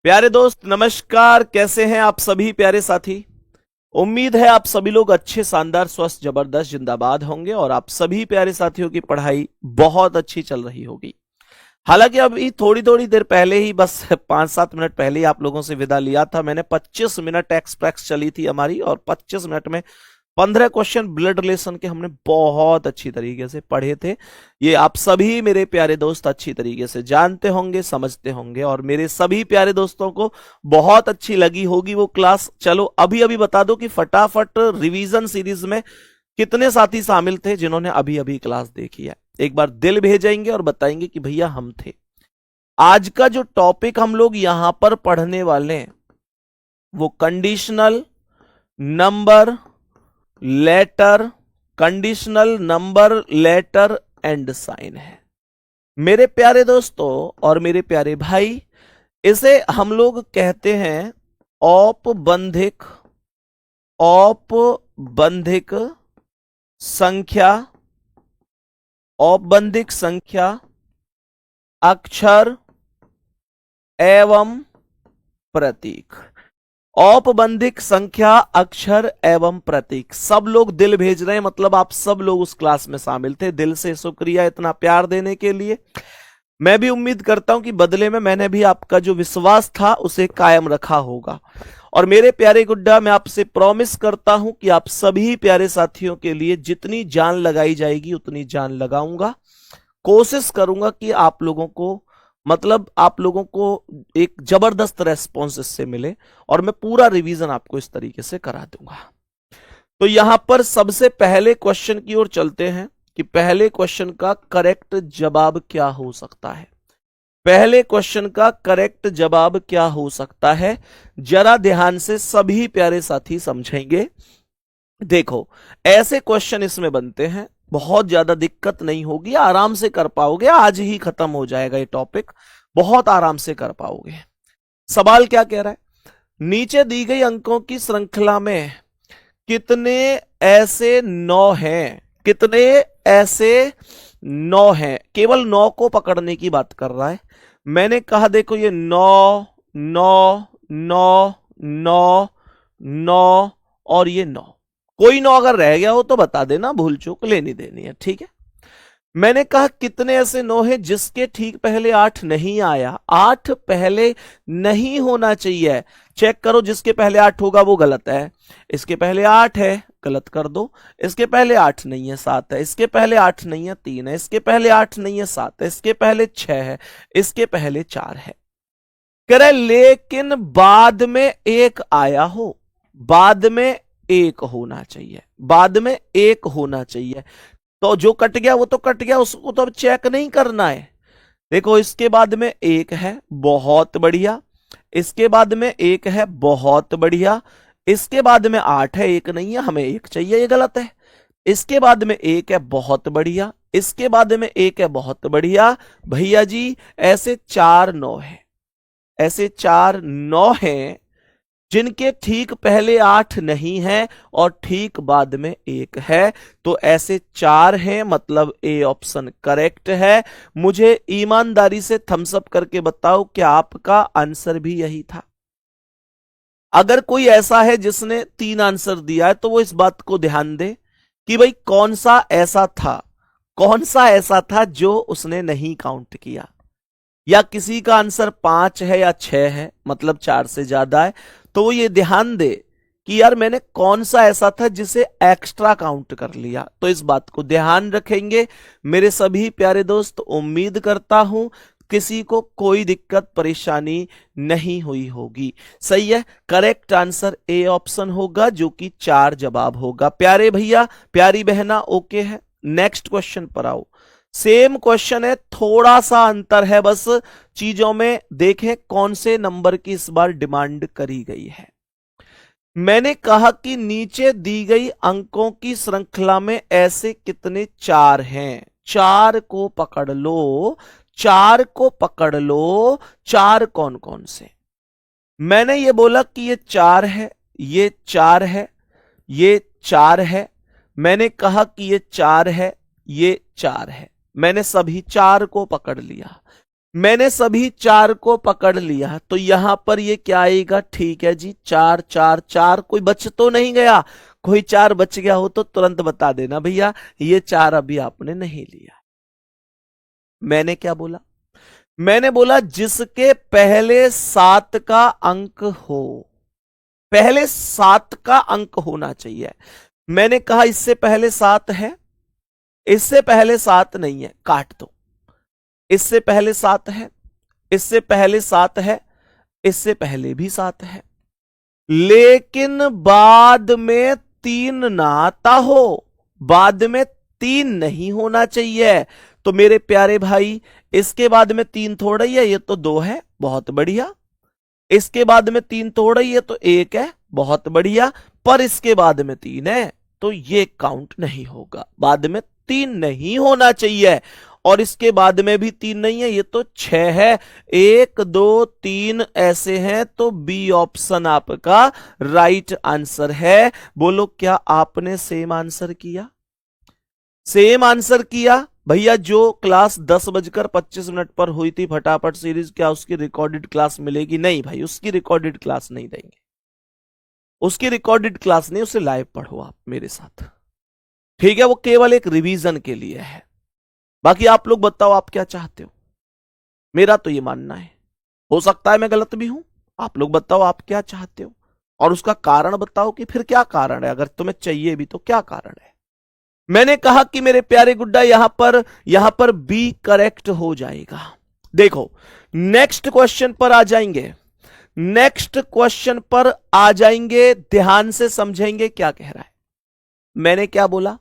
प्यारे दोस्त नमस्कार। कैसे हैं आप सभी प्यारे साथी। उम्मीद है आप सभी लोग अच्छे, शानदार, स्वस्थ, जबरदस्त, जिंदाबाद होंगे और आप सभी प्यारे साथियों की पढ़ाई बहुत अच्छी चल रही होगी। हालांकि अभी थोड़ी थोड़ी देर पहले ही, बस 5-7 मिनट पहले ही आप लोगों से विदा लिया था मैंने। 25 मिनट एक्सप्रेस चली थी हमारी और 25 मिनट में 15 क्वेश्चन ब्लड रिलेशन के हमने बहुत अच्छी तरीके से पढ़े थे। ये आप सभी मेरे प्यारे दोस्त अच्छी तरीके से जानते होंगे, समझते होंगे और मेरे सभी प्यारे दोस्तों को बहुत अच्छी लगी होगी वो क्लास। चलो अभी अभी बता दो कि फटाफट रिवीजन सीरीज में कितने साथी शामिल थे जिन्होंने अभी अभी क्लास देखी है। एक बार दिल भेजेंगे और बताएंगे कि भैया हम थे। आज का जो टॉपिक हम लोग यहां पर पढ़ने वाले हैं वो conditional number letter, conditional number letter and sign है। मेरे प्यारे दोस्तों और मेरे प्यारे भाई, इसे हम लोग कहते हैं औपबंधिक औपबंधिक संख्या, औपबंधिक संख्या, अक्षर एवं प्रतीक। औपबंधिक संख्या, अक्षर एवं प्रतीक। सब लोग दिल भेज रहे हैं, मतलब आप सब लोग उस क्लास में शामिल थे। दिल से शुक्रिया इतना प्यार देने के लिए। मैं भी उम्मीद करता हूं कि बदले में मैंने भी आपका जो विश्वास था उसे कायम रखा होगा। और मेरे प्यारे गुड्डा, मैं आपसे प्रॉमिस करता हूं कि आप सभी प्यारे साथियों के लिए जितनी जान लगाई जाएगी उतनी जान लगाऊंगा। कोशिश करूंगा कि आप लोगों को, मतलब आप लोगों को एक जबरदस्त रेस्पॉन्स इससे मिले और मैं पूरा रिवीजन आपको इस तरीके से करा दूंगा। तो यहां पर सबसे पहले क्वेश्चन की ओर चलते हैं कि पहले क्वेश्चन का करेक्ट जवाब क्या हो सकता है। पहले क्वेश्चन का करेक्ट जवाब क्या हो सकता है, जरा ध्यान से सभी प्यारे साथी समझेंगे। देखो, ऐसे क्वेश्चन इसमें बनते हैं, बहुत ज्यादा दिक्कत नहीं होगी, आराम से कर पाओगे। आज ही खत्म हो जाएगा ये टॉपिक, बहुत आराम से कर पाओगे। सवाल क्या कह रहा है, नीचे दी गई अंकों की श्रृंखला में कितने ऐसे 9 हैं, कितने ऐसे 9 हैं। केवल 9 को पकड़ने की बात कर रहा है। मैंने कहा देखो ये 9 9 9 9 9 और ये 9। कोई 9 अगर रह गया हो तो बता देना, भूल चूक लेनी देनी है, ठीक है। मैंने कहा कितने ऐसे 9 हैं जिसके ठीक पहले 8 नहीं आया। 8 पहले नहीं होना चाहिए। चेक करो, जिसके पहले 8 होगा वो गलत है। इसके पहले 8 है, गलत कर दो। इसके पहले 8 नहीं है, 7 है। इसके पहले 8 नहीं है, 3 है। इसके पहले 8 नहीं है, 7 है। इसके पहले 6 है। इसके पहले 4 है। कह रहे लेकिन बाद में 1 आया हो, बाद में 1 होना चाहिए, बाद में 1 होना चाहिए। तो जो कट गया वो तो कट गया, उसको तो अब चेक नहीं करना है। देखो, इसके बाद में 1 है, बहुत बढ़िया। इसके बाद में 1 है, बहुत बढ़िया। इसके बाद में 8 है, 1 नहीं है, हमें 1 चाहिए, ये गलत है। इसके बाद में 1 है, बहुत बढ़िया। इसके बाद में 1 है, बहुत बढ़िया। भैया जी, ऐसे 4 9 है, ऐसे 4 9 हैं जिनके ठीक पहले 8 नहीं है और ठीक बाद में 1 है। तो ऐसे 4 हैं, मतलब ए ऑप्शन करेक्ट है। मुझे ईमानदारी से थम्स अप करके बताओ क्या आपका आंसर भी यही था। अगर कोई ऐसा है जिसने 3 आंसर दिया है तो वो इस बात को ध्यान दे कि भाई कौन सा ऐसा था, कौन सा ऐसा था जो उसने नहीं काउंट किया। या किसी का आंसर 5 है या 6 है, मतलब 4 से ज्यादा है, तो वो ये ध्यान दे कि यार मैंने कौन सा ऐसा था जिसे एक्स्ट्रा काउंट कर लिया। तो इस बात को ध्यान रखेंगे मेरे सभी प्यारे दोस्त। उम्मीद करता हूं किसी को कोई दिक्कत परेशानी नहीं हुई होगी। सही है, करेक्ट आंसर ए ऑप्शन होगा, जो कि 4 जवाब होगा। प्यारे भैया, प्यारी बहना, ओके है। नेक्स्ट क्वेश्चन पर आओ। सेम क्वेश्चन है, थोड़ा सा अंतर है बस चीजों में। देखें कौन से नंबर की इस बार डिमांड करी गई है। मैंने कहा कि नीचे दी गई अंकों की श्रृंखला में ऐसे कितने 4 हैं। 4 को पकड़ लो, 4 को पकड़ लो। 4 कौन कौन से। मैंने ये बोला कि ये 4 है, ये 4 है, ये 4 है। मैंने कहा कि ये 4 है, ये 4 है। मैंने सभी 4 को पकड़ लिया। मैंने सभी चार को पकड़ लिया, तो यहां पर ये क्या आएगा? ठीक है जी, चार चार चार, कोई बच तो नहीं गया? कोई चार बच गया हो तो तुरंत बता देना भैया, ये चार अभी आपने नहीं लिया। मैंने क्या बोला? मैंने बोला जिसके पहले 7 का अंक हो, पहले 7 का अंक होना चाहिए। मैंने कहा इससे पहले 7 है, इससे पहले 7 नहीं है, काट दो। इससे पहले 7 है, इससे पहले 7 है, इससे पहले भी 7 है, लेकिन बाद में 3 ना आता हो, बाद में 3 नहीं होना चाहिए। तो मेरे प्यारे भाई, इसके बाद में 3 थोड़ा ही है, ये तो 2 है, बहुत बढ़िया। इसके बाद में 3 थोड़ा ही है, तो 1 है, बहुत बढ़िया। पर इसके बाद में 3 है, तो ये काउंट नहीं होगा, बाद में 3 नहीं होना चाहिए। और इसके बाद में भी 3 नहीं है, ये तो 6 है, 1 2 3 ऐसे हैं, तो बी ऑप्शन आपका राइट आंसर है। बोलो, क्या आपने सेम आंसर किया? सेम आंसर किया भैया। जो क्लास 10:25 पर हुई थी फटाफट सीरीज, क्या उसकी रिकॉर्डेड क्लास मिलेगी? नहीं भाई, उसकी रिकॉर्डेड क्लास नहीं देंगे, उसकी रिकॉर्डेड क्लास नहीं, उसे लाइव पढ़ो आप मेरे साथ, ठीक है? वो केवल एक रिवीजन के लिए है। बाकी आप लोग बताओ आप क्या चाहते हो? मेरा तो ये मानना है, हो सकता है मैं गलत भी हूं। आप लोग बताओ आप क्या चाहते हो, और उसका कारण बताओ कि फिर क्या कारण है, अगर तुम्हें चाहिए भी तो क्या कारण है। मैंने कहा कि मेरे प्यारे गुड्डा, यहां पर बी करेक्ट हो जाएगा। देखो, नेक्स्ट क्वेश्चन पर आ जाएंगे, नेक्स्ट क्वेश्चन पर आ जाएंगे, ध्यान से समझेंगे क्या कह रहा है। मैंने क्या बोला?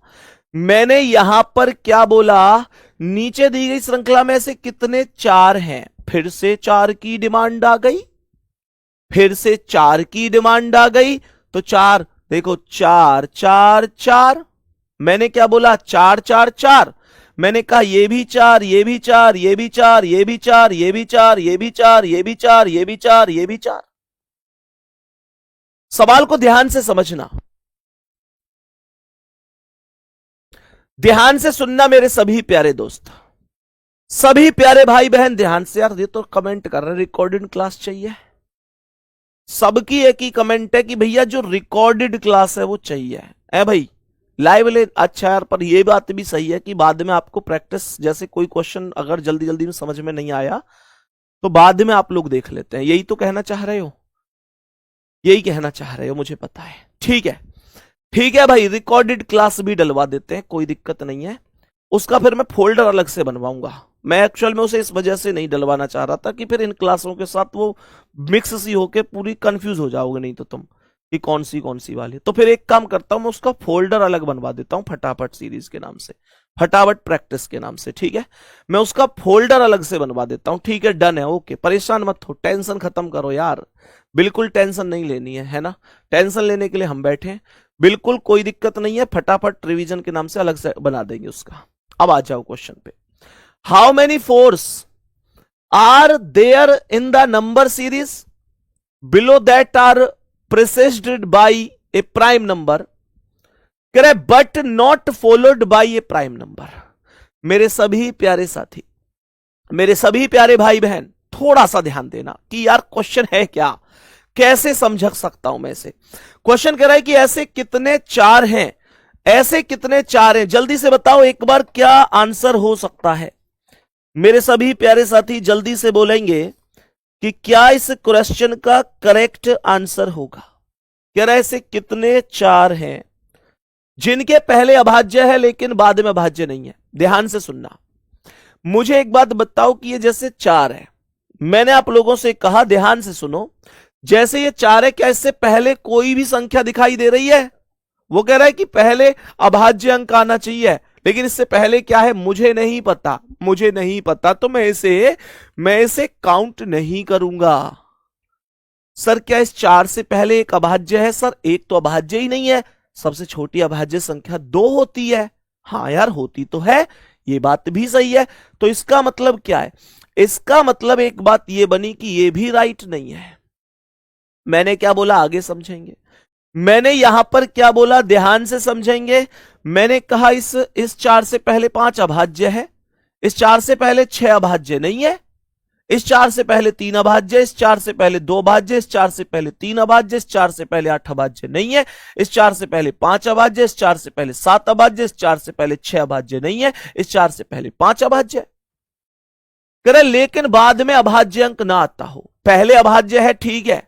मैंने यहां पर क्या बोला? नीचे दी गई श्रृंखला में से कितने 4 हैं? फिर से 4 की डिमांड आ गई, फिर से 4 की डिमांड आ गई। तो 4 देखो, 4 4 4। मैंने क्या बोला? 4 4 4। मैंने कहा ये भी 4, ये भी 4, ये भी 4, ये भी 4, ये भी 4, ये भी 4, ये भी 4, ये भी 4, ये भी 4। सवाल को ध्यान से समझना, ध्यान से सुनना मेरे सभी प्यारे दोस्त, सभी प्यारे भाई बहन, ध्यान से। यार ये तो कमेंट कर रहे हैं रिकॉर्डेड क्लास चाहिए, सबकी एक ही कमेंट है कि भैया जो रिकॉर्डेड क्लास है वो चाहिए है भाई, लाइव ले। अच्छा यार, पर ये बात भी सही है कि बाद में आपको प्रैक्टिस, जैसे कोई क्वेश्चन अगर जल्दी जल्दी में समझ में नहीं आया तो बाद में आप लोग देख लेते हैं। यही तो कहना चाह रहे हो, यही कहना चाह रहे हो, मुझे पता है। ठीक है, ठीक है भाई, रिकॉर्डेड क्लास भी डलवा देते हैं, कोई दिक्कत नहीं है। उसका फिर मैं फोल्डर अलग से बनवाऊंगा। मैं एक्चुअल में उसे इस वजह से नहीं डलवाना चाह रहा था कि फिर इन क्लासों के साथ वो मिक्स सी होके पूरी कंफ्यूज हो जाओगे नहीं तो तुम, कि कौन सी वाली। तो फिर एक काम करता हूं, मैं उसका फोल्डर अलग बनवा देता हूं, फटाफट सीरीज के नाम से, फटाफट प्रैक्टिस के नाम से। ठीक है, मैं उसका फोल्डर अलग से बनवा देता हूं। ठीक है, डन है, ओके। परेशान मत हो, टेंशन खत्म करो यार, बिल्कुल टेंशन नहीं लेनी है ना? टेंशन लेने के लिए हम बैठे हैं, बिल्कुल कोई दिक्कत नहीं है। फटाफट रिवीजन के नाम से अलग से बना देंगे उसका। अब आ जाओ क्वेश्चन पे। How many fours are there in the number series below that are preceded by a prime number, करे but not followed by a prime number. मेरे सभी प्यारे साथी, मेरे सभी प्यारे भाई बहन, थोड़ा सा ध्यान देना कि यार क्वेश्चन है क्या, कैसे समझ सकता हूं मैं इसे। क्वेश्चन कह रहा है कि ऐसे कितने 4 हैं, ऐसे कितने 4 हैं, जल्दी से बताओ एक बार क्या आंसर हो सकता है। मेरे सभी प्यारे साथी जल्दी से बोलेंगे कि क्या इस क्वेश्चन का करेक्ट आंसर होगा। कह रहा है ऐसे कितने 4 हैं जिनके पहले अभाज्य है लेकिन बाद में अभाज्य नहीं है। ध्यान से सुनना, मुझे एक बात बताओ कि ये जैसे 4 है, मैंने आप लोगों से कहा, ध्यान से सुनो, जैसे ये 4 है, क्या इससे पहले कोई भी संख्या दिखाई दे रही है? वो कह रहा है कि पहले अभाज्य अंक आना चाहिए, लेकिन इससे पहले क्या है मुझे नहीं पता, मुझे नहीं पता, तो मैं इसे काउंट नहीं करूंगा। सर क्या इस 4 से पहले एक अभाज्य है? सर एक तो अभाज्य ही नहीं है, सबसे छोटी अभाज्य संख्या 2 होती है। हाँ यार होती तो है, ये बात भी सही है। तो इसका मतलब क्या है? इसका मतलब एक बात ये बनी कि ये भी राइट नहीं है। मैंने क्या बोला आगे समझेंगे। मैंने यहां पर क्या बोला ध्यान से समझेंगे। मैंने कहा इस 4 से पहले 5 अभाज्य है, इस 4 से पहले 6 अभाज्य नहीं है, इस 4 से पहले 3 अभाज्य, इस 4 से पहले 2 अभाज्य, इस 4 से पहले 3 अभाज्य, इस 4 से पहले 8 अभाज्य नहीं है, इस 4 से पहले 5 अभाज्य, इस 4 से पहले 7 अभाज्य, इस 4 से पहले 6 अभाज्य नहीं है, इस 4 से पहले 5 अभाज्य। करे लेकिन बाद में अभाज्य अंक ना आता हो। पहले अभाज्य है ठीक है,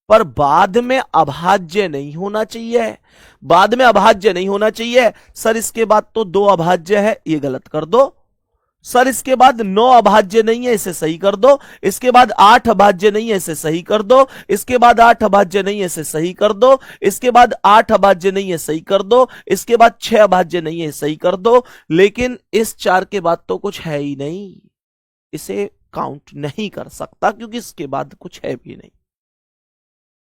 पर बाद में अभाज्य नहीं होना चाहिए, बाद में अभाज्य नहीं होना चाहिए। सर इसके बाद तो 2 अभाज्य है, ये गलत कर दो। सर इसके बाद 9 अभाज्य नहीं है, इसे सही कर दो। इसके बाद 8 अभाज्य नहीं है, इसे सही कर दो। इसके बाद 8 अभाज्य नहीं है, इसे सही कर दो। इसके बाद 8 अभाज्य नहीं है, सही कर दो। इसके बाद 6 अभाज्य नहीं है, सही कर दो। लेकिन इस 4 के बाद तो कुछ है ही नहीं, इसे काउंट नहीं कर सकता क्योंकि इसके बाद कुछ है भी नहीं।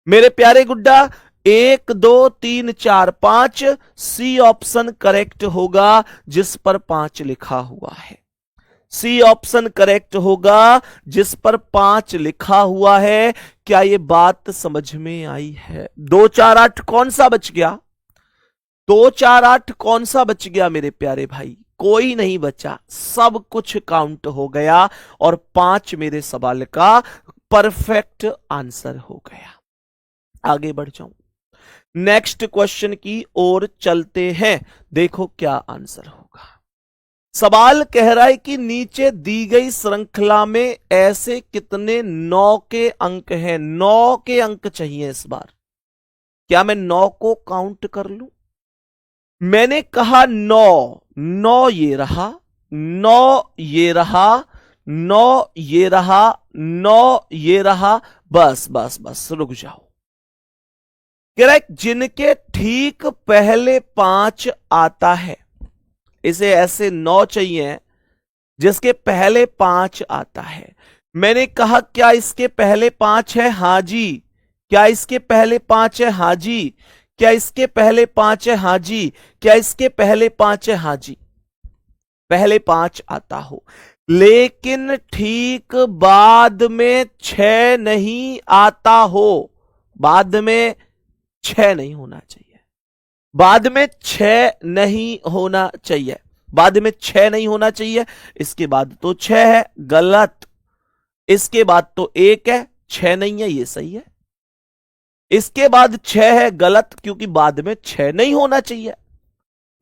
मेरे प्यारे गुड्डा 1 2 3 4 5 सी ऑप्शन करेक्ट होगा जिस पर 5 लिखा हुआ है। सी ऑप्शन करेक्ट होगा जिस पर 5 लिखा हुआ है। क्या ये बात समझ में आई है? 2 4 8 कौन सा बच गया? 2 4 8 कौन सा बच गया मेरे प्यारे भाई? कोई नहीं बचा, सब कुछ काउंट हो गया और 5 मेरे सवाल का परफेक्ट आंसर हो गया। आगे बढ़ जाऊं, नेक्स्ट क्वेश्चन की ओर चलते हैं। देखो क्या आंसर होगा। सवाल कह रहा है कि नीचे दी गई श्रृंखला में ऐसे कितने 9 के अंक हैं। 9 के अंक चाहिए इस बार। क्या मैं 9 को काउंट कर लूं? मैंने कहा 9, 9 ये रहा, 9 ये रहा, 9 ये रहा, 9 ये रहा। बस बस बस रुक जाओ। कह रहा है जिनके ठीक पहले 5 आता है, इसे ऐसे 9 चाहिए जिसके पहले 5 आता है। मैंने कहा क्या इसके पहले 5 है? हां जी। क्या इसके पहले 5 है? हां जी। क्या इसके पहले 5 है? हां जी। क्या इसके पहले 5 है? हां जी। पहले 5 आता हो, लेकिन ठीक बाद में 6 नहीं आता हो। बाद में 6 नहीं होना चाहिए, बाद में 6 नहीं होना चाहिए, बाद में 6 नहीं होना चाहिए। इसके बाद तो 6 है, गलत। इसके बाद तो 1 है, 6 नहीं है, ये सही है। इसके बाद 6 है, गलत, क्योंकि बाद में 6 नहीं होना चाहिए।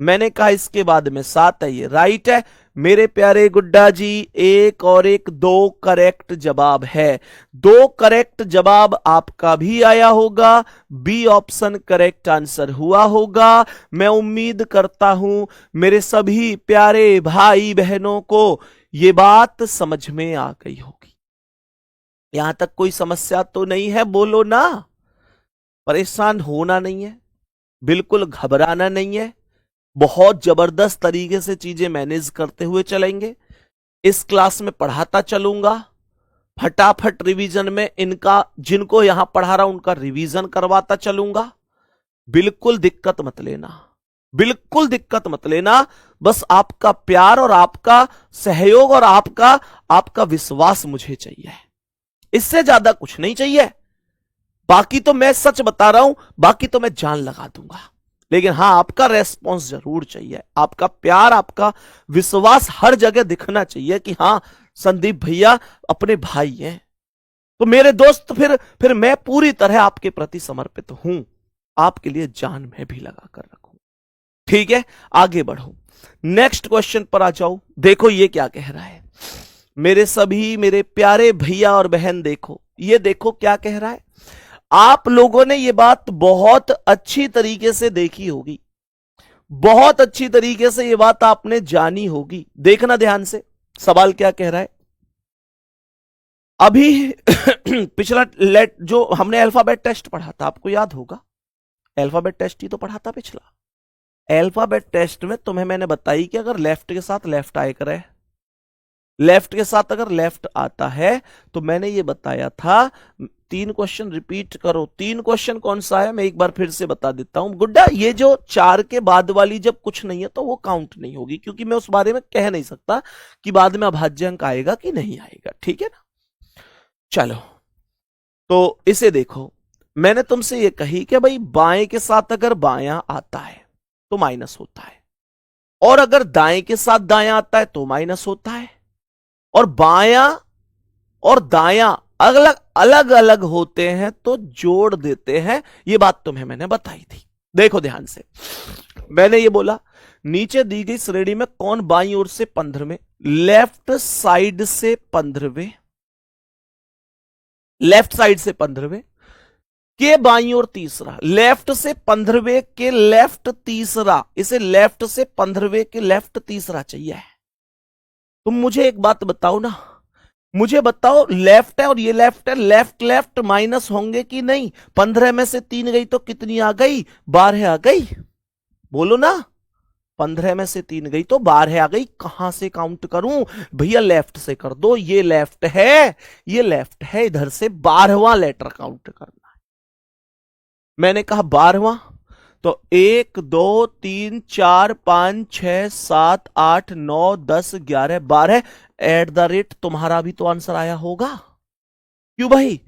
मैंने कहा इसके बाद में 7 है, ये राइट है। मेरे प्यारे गुड्डा जी 1 और 1 2 करेक्ट जवाब है। 2 करेक्ट जवाब आपका भी आया होगा, बी ऑप्शन करेक्ट आंसर हुआ होगा। मैं उम्मीद करता हूं मेरे सभी प्यारे भाई बहनों को ये बात समझ में आ गई होगी। यहां तक कोई समस्या तो नहीं है? बोलो ना। परेशान होना नहीं है, बिल्कुल घबराना नहीं है। बहुत जबरदस्त तरीके से चीजें मैनेज करते हुए चलेंगे। इस क्लास में पढ़ाता चलूंगा, फटाफट रिवीजन में इनका, जिनको यहां पढ़ा रहा हूं उनका रिवीजन करवाता चलूंगा। बिल्कुल दिक्कत मत लेना, बिल्कुल दिक्कत मत लेना। बस आपका प्यार और आपका सहयोग और आपका विश्वास मुझे चाहिए, इससे ज्यादा कुछ नहीं चाहिए। बाकी तो मैं सच बता रहा हूं, बाकी तो मैं जान लगा दूंगा, लेकिन हां आपका रेस्पॉन्स जरूर चाहिए। आपका प्यार, आपका विश्वास हर जगह दिखना चाहिए कि हां संदीप भैया अपने भाई हैं, तो मेरे दोस्त फिर मैं पूरी तरह आपके प्रति समर्पित हूं, आपके लिए जान मैं भी लगा कर रखूं। ठीक है, आगे बढ़ो, नेक्स्ट क्वेश्चन पर आ जाओ। देखो ये क्या कह रहा है मेरे सभी मेरे प्यारे भैया और बहन। देखो ये, देखो क्या कह रहा है। आप लोगों ने ये बात बहुत अच्छी तरीके से देखी होगी, बहुत अच्छी तरीके से ये बात आपने जानी होगी। देखना ध्यान से, सवाल क्या कह रहा है। अभी पिछला जो हमने अल्फाबेट टेस्ट पढ़ा था, आपको याद होगा, अल्फाबेट टेस्ट ही तो पढ़ा था पिछला। अल्फाबेट टेस्ट में तुम्हें मैंने बताई कि अगर लेफ्ट के साथ लेफ्ट आए करे, लेफ्ट के साथ अगर लेफ्ट आता है, तो मैंने ये बताया था 3 क्वेश्चन रिपीट करो। 3 क्वेश्चन कौन सा है मैं एक बार फिर से बता देता हूं गुड्डा। ये जो 4 के बाद वाली जब कुछ नहीं है तो वो काउंट नहीं होगी, क्योंकि मैं उस बारे में कह नहीं सकता कि बाद में अभाज्य अंक आएगा कि नहीं आएगा। ठीक है ना, चलो तो इसे देखो। मैंने तुमसे ये कही कि भाई बाएं के साथ अगर बायां आता है तो माइनस होता है, और अगर दाएं के साथ दायां आता है तो माइनस होता है, और बायां और दायां अलग अलग अलग होते हैं तो जोड़ देते हैं। ये बात तुम्हें मैंने बताई थी। देखो ध्यान से, मैंने ये बोला नीचे दी गई श्रेणी में कौन बाईं ओर से 15वें, लेफ्ट साइड से 15वें, लेफ्ट साइड से 15वें के बाईं ओर तीसरा, लेफ्ट से 15वें के लेफ्ट तीसरा, इसे लेफ्ट से 15वें के लेफ्ट तीसरा चाहिए। तुम मुझे एक बात बताओ ना, मुझे बताओ लेफ्ट है और ये लेफ्ट है, लेफ्ट लेफ्ट माइनस होंगे कि नहीं? 15 में से 3 गई तो कितनी आ गई? 12 आ गई। बोलो ना, 15 में से 3 गई तो 12 आ गई। कहां से काउंट करूं भैया? लेफ्ट से कर दो। ये लेफ्ट है, ये लेफ्ट है, इधर से 12वां लेटर काउंट करना है। मैंने कहा 12वां, तो 1 2 3 4 5 6 7 8 9 10 11 12 एट द रेट तुम्हारा भी तो आंसर आया होगा। क्यों भाई?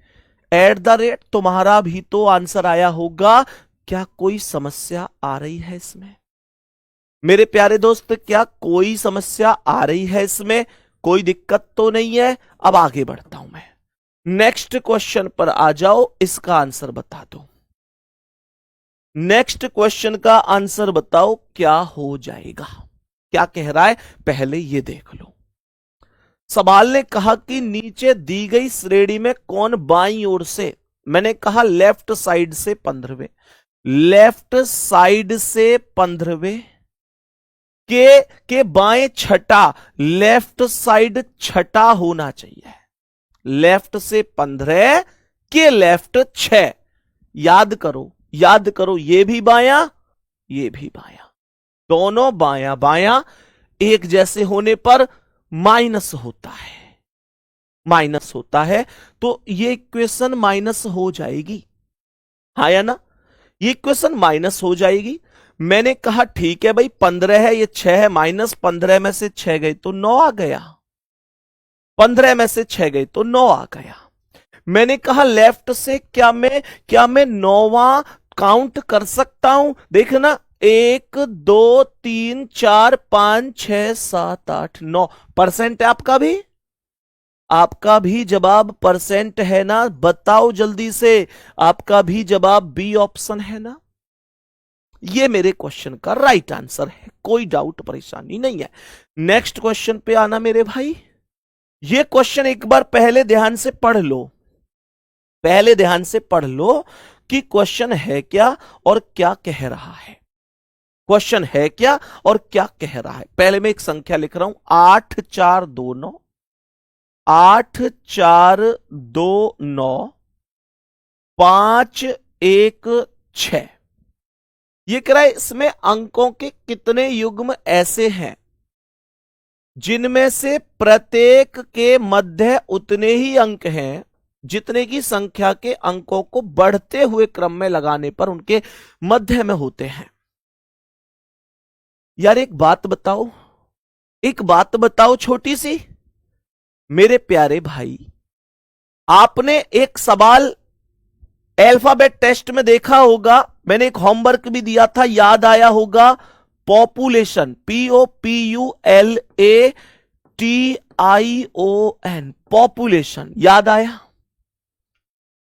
एट द रेट तुम्हारा भी तो आंसर आया होगा। क्या कोई समस्या आ रही है इसमें मेरे प्यारे दोस्त? क्या कोई समस्या आ रही है इसमें? कोई दिक्कत तो नहीं है? अब आगे बढ़ता हूं मैं, नेक्स्ट क्वेश्चन पर आ जाओ, इसका आंसर बता दो। नेक्स्ट क्वेश्चन का आंसर बताओ क्या हो जाएगा, क्या कह रहा है, पहले ये देख लो। सवाल ने कहा कि नीचे दी गई श्रेणी में कौन बाईं ओर से, मैंने कहा लेफ्ट साइड से 15वें, लेफ्ट साइड से 15वें के बाएं छठा, लेफ्ट साइड छठा होना चाहिए। लेफ्ट से 15 के लेफ्ट 6, याद करो याद करो, ये भी बायां ये भी बायां, दोनों बायां बायां एक जैसे होने पर माइनस होता है, माइनस होता है, तो ये इक्वेशन माइनस हो जाएगी। हाँ या ना? ये इक्वेशन माइनस हो जाएगी। मैंने कहा ठीक है भाई, 15 है, ये 6 है, माइनस 15 में से 6 गई तो 9 आ गया, 15 में से 6 गई तो 9 आ गया। मैंने कहा लेफ्ट से क्या मैं 9वां काउंट कर सकता हूं? देखना, 1 2 3 4 5 6 7 8 9 परसेंट है आपका भी, आपका भी जवाब परसेंट है ना? बताओ जल्दी से, आपका भी जवाब बी ऑप्शन है ना? ये मेरे क्वेश्चन का राइट आंसर है, कोई डाउट परेशानी नहीं है। नेक्स्ट क्वेश्चन पे आना मेरे भाई। ये क्वेश्चन एक बार पहले ध्यान से पढ़ लो, पहले ध्यान से पढ़ लो कि क्वेश्चन है क्या और क्या कह रहा है। क्वेश्चन है क्या और क्या कह रहा है। पहले मैं एक संख्या लिख रहा हूं, 8 4 2 9, 8 4 2 9 5 1 6। ये कह रहा है इसमें अंकों के कितने युग्म ऐसे हैं जिनमें से प्रत्येक के मध्य उतने ही अंक हैं जितने की संख्या के अंकों को बढ़ते हुए क्रम में लगाने पर उनके मध्य में होते हैं। यार एक बात बताओ, एक बात बताओ छोटी सी मेरे प्यारे भाई, आपने एक सवाल अल्फाबेट टेस्ट में देखा होगा, मैंने एक होमवर्क भी दिया था, याद आया होगा, पॉपुलेशन, POPULATION, पॉपुलेशन, याद आया?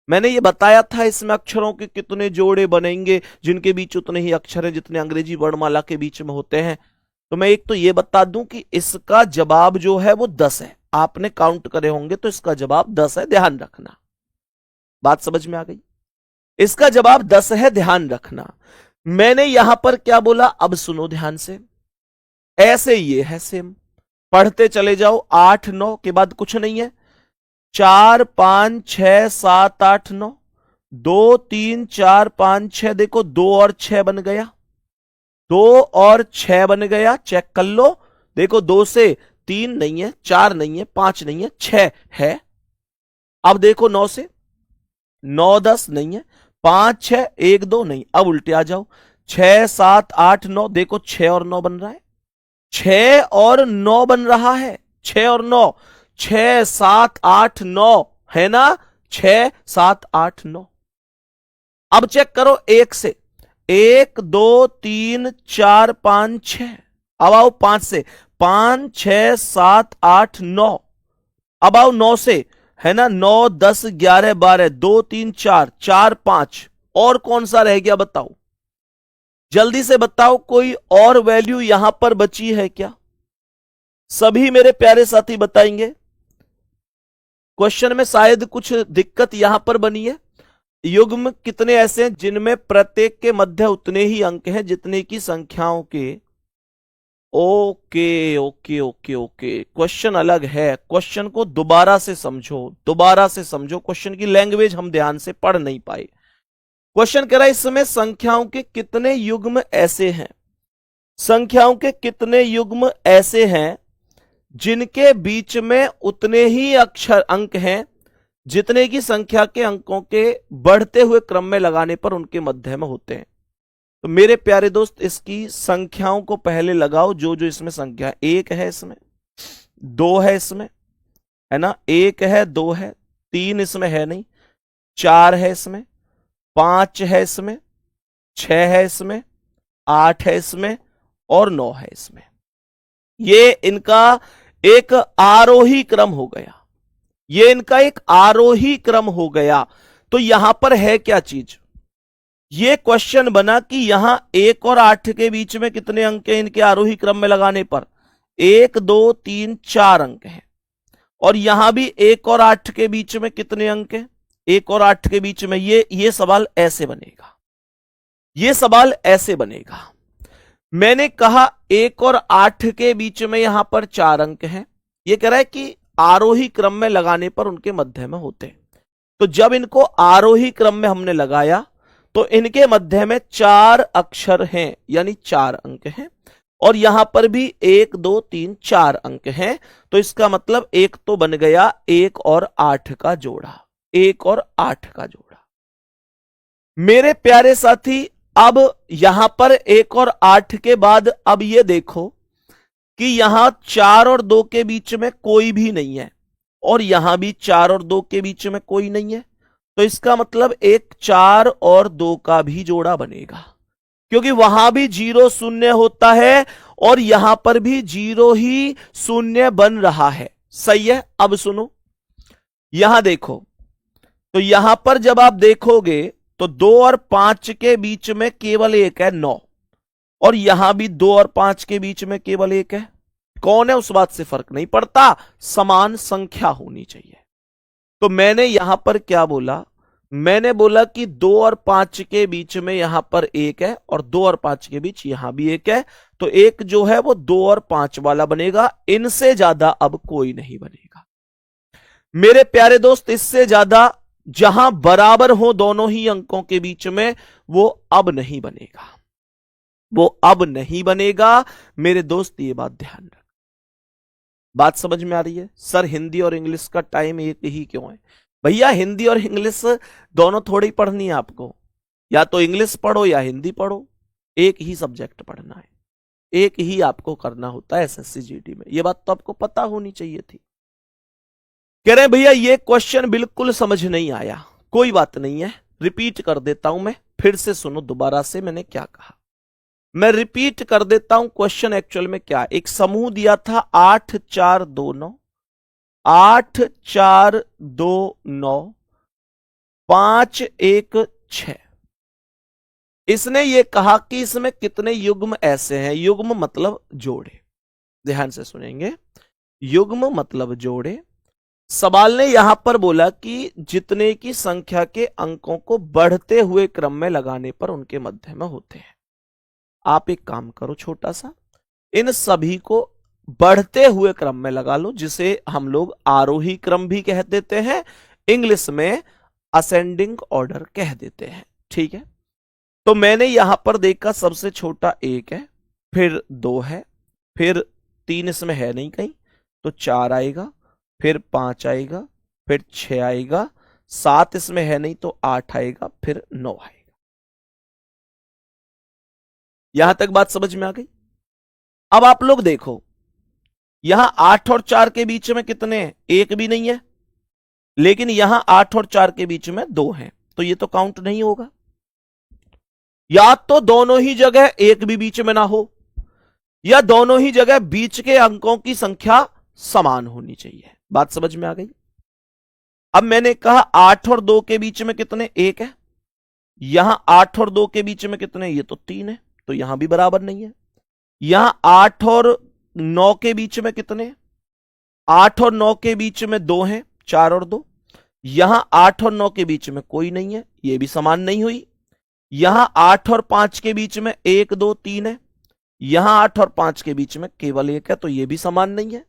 मैंने ये बताया था इसमें अक्षरों के कितने जोड़े बनेंगे जिनके बीच उतने ही अक्षर हैं जितने अंग्रेजी वर्णमाला के बीच में होते हैं। तो मैं एक तो ये बता दूं कि इसका जवाब जो है वो 10 है, आपने काउंट करे होंगे तो इसका जवाब 10 है, ध्यान रखना। बात समझ में आ गई? इसका जवाब 10 है, ध्यान रखना। मैंने यहां पर क्या बोला, अब सुनो ध्यान से, ऐसे ये है सेम, पढ़ते चले जाओ। 8 9 के बाद कुछ नहीं है, 4 5 6 7 8 9, 2 3 4 5 6, देखो 2 और 6 बन गया, 2 और 6 बन गया, चेक कर लो। देखो 2 से 3 नहीं है, 4 नहीं है, 5 नहीं है, 6 है। अब देखो 9 से 9 10 नहीं है, 5 6 1 2 नहीं। अब उल्टे आ जाओ, 6 7 8 9, देखो 6 और 9 बन रहा है, 6 और 9 बन रहा है, 6 और 9, 6 7 8 9 है ना, 6 7 8 9। अब चेक करो 1 से, 1 2 3 4 5 6। अब आओ 5 से, 5 6 7 8 9। अब आओ 9 से, है ना, 9, 10, 11, 12, 2, 3, 4, 4, 5, और कौन सा रह गया बताओ, जल्दी से बताओ, कोई और वैल्यू यहां पर बची है क्या? सभी मेरे प्यारे साथी बताएंगे। क्वेश्चन में शायद कुछ दिक्कत यहां पर बनी है। युग्म कितने ऐसे हैं जिनमें प्रत्येक के मध्य उतने ही अंक हैं जितने की संख्याओं के। Okay okay okay okay, question अलग है, क्वेश्चन को दोबारा से समझो, दोबारा से समझो, क्वेश्चन की लैंग्वेज हम ध्यान से पढ़ नहीं पाए। क्वेश्चन कह रहा है इसमें संख्याओं के कितने युग्म ऐसे हैं, संख्याओं के कितने युग्म ऐसे हैं जिनके बीच में उतने ही अक्षर अंक हैं जितने की संख्या के अंकों के बढ़ते हुए क्रम में लगाने पर उनके मध्य में होते हैं। तो मेरे प्यारे दोस्त, इसकी संख्याओं को पहले लगाओ, जो जो इसमें संख्या है। 1 है इसमें, 2 है इसमें, है ना, 1 है, 2 है, 3 इसमें है नहीं, 4 है इसमें, 5 है इसमें, 6 है इसमें, 8 है इसमें और 9 है इसमें। ये इनका एक आरोही क्रम हो गया, ये इनका एक आरोही क्रम हो गया। तो यहां पर है क्या चीज, ये क्वेश्चन बना कि यहां 1 और 8 के बीच में कितने अंक हैं इनके आरोही क्रम में लगाने पर, 1, 2, 3, 4 अंक हैं। और यहां भी 1 और 8 के बीच में कितने अंक हैं, 1 और 8 के बीच में, ये सवाल ऐसे बनेगा, ये सवाल ऐसे बनेगा। मैंने कहा 1 और 8 के बीच में यहां पर 4 अंक हैं, ये कह रहा है कि आरोही क्रम में लगाने पर उनके मध्य में होते हैं। तो जब इनको आरोही क्रम में हमने लगाया तो इनके मध्य में 4 अक्षर हैं, यानी 4 अंक हैं, और यहां पर भी 1, 2, 3, 4 अंक हैं। तो इसका मतलब एक तो बन गया 1 और 8 का जोड़ा, 1 और 8 का जोड़ा। मेरे प्यारे साथी, अब यहां पर 1 और 8 के बाद अब ये देखो कि यहां 4 और 2 के बीच में कोई भी नहीं है, और यहां भी 4 और 2 के बीच में कोई नहीं है। तो इसका मतलब एक 4 और 2 का भी जोड़ा बनेगा, क्योंकि वहां भी 0 0 होता है और यहां पर भी 0 ही 0 बन रहा है। सही है। अब सुनो, यहां देखो, तो यहां पर जब आप देखोगे तो 2 और 5 के बीच में केवल एक है, 9, और यहां भी 2 और 5 के बीच में केवल एक है। कौन है उस बात से फर्क नहीं पड़ता, समान संख्या होनी चाहिए। तो मैंने यहां पर क्या बोला, मैंने बोला कि 2 और 5 के बीच में यहां पर एक है और 2 और 5 के बीच यहां भी एक है। तो एक जो है वो 2 और 5 वाला बनेगा, इनसे ज्यादा अब कोई नहीं बनेगा। मेरे प्यारे दोस्त, इससे ज्यादा जहां बराबर हो दोनों ही अंकों के बीच में, वो अब नहीं बनेगा, वो अब नहीं बनेगा। मेरे दोस्त ये बात ध्यान रख। बात समझ में आ रही है? सर हिंदी और इंग्लिश का टाइम एक ही क्यों है? भैया हिंदी और इंग्लिश दोनों थोड़ी पढ़नी है आपको, या तो इंग्लिश पढ़ो या हिंदी पढ़ो, एक ही सब्जेक्ट पढ़ना है, एक ही आपको करना होता है एसएससी जीडी में। यह बात तो आपको पता होनी चाहिए थी। कह रहे हैं भैया ये क्वेश्चन बिल्कुल समझ नहीं आया। कोई बात नहीं है, रिपीट कर देता हूं मैं, फिर से सुनो दोबारा से मैंने क्या कहा। मैं रिपीट कर देता हूं क्वेश्चन एक्चुअल में क्या। एक समूह दिया था 8 4 2 9, 8 4 2 9, 5 1 6। इसने ये कहा कि इसमें कितने युग्म ऐसे हैं। युग्म मतलब जोड़े, ध्यान से सुनेंगे, युग्म मतलब जोड़े। सवाल ने यहां पर बोला कि जितने की संख्या के अंकों को बढ़ते हुए क्रम में लगाने पर उनके मध्य में होते हैं। आप एक काम करो छोटा सा, इन सभी को बढ़ते हुए क्रम में लगा लो, जिसे हम लोग आरोही क्रम भी कह देते हैं, इंग्लिश में असेंडिंग ऑर्डर कह देते हैं। ठीक है। तो मैंने यहां पर देखा सबसे छोटा 1 है, फिर 2 है, फिर 3 इसमें है नहीं कहीं, तो 4 आएगा, फिर 5 आएगा, फिर 6 आएगा, 7 इसमें है नहीं तो 8 आएगा, फिर 9 आएगा। यहां तक बात समझ में आ गई? अब आप लोग देखो, यहां 8 और 4 के बीच में कितने हैं? एक भी नहीं है, लेकिन यहां 8 और 4 के बीच में 2 हैं, तो ये तो काउंट नहीं होगा। या तो दोनों ही जगह एक भी बीच में ना हो, या दोनों ही जगह बीच के अंकों की संख्या समान होनी चाहिए। बात समझ में आ गई? अब मैंने कहा 8 और 2 के बीच में कितने, 1 है। यहां 8 और 2 के बीच में कितने, ये तो 3 है, तो यहां भी बराबर नहीं है। यहां 8 और 9 के बीच में कितने, 8 और 9 के बीच में 2 हैं, 4 और 2। यहां 8 और 9 के बीच में कोई नहीं है, ये भी समान नहीं हुई। यहां 8 और 5 के बीच में 1 2 3 है, यहां 8 और 5 के बीच में केवल 1 है, तो ये भी समान नहीं है।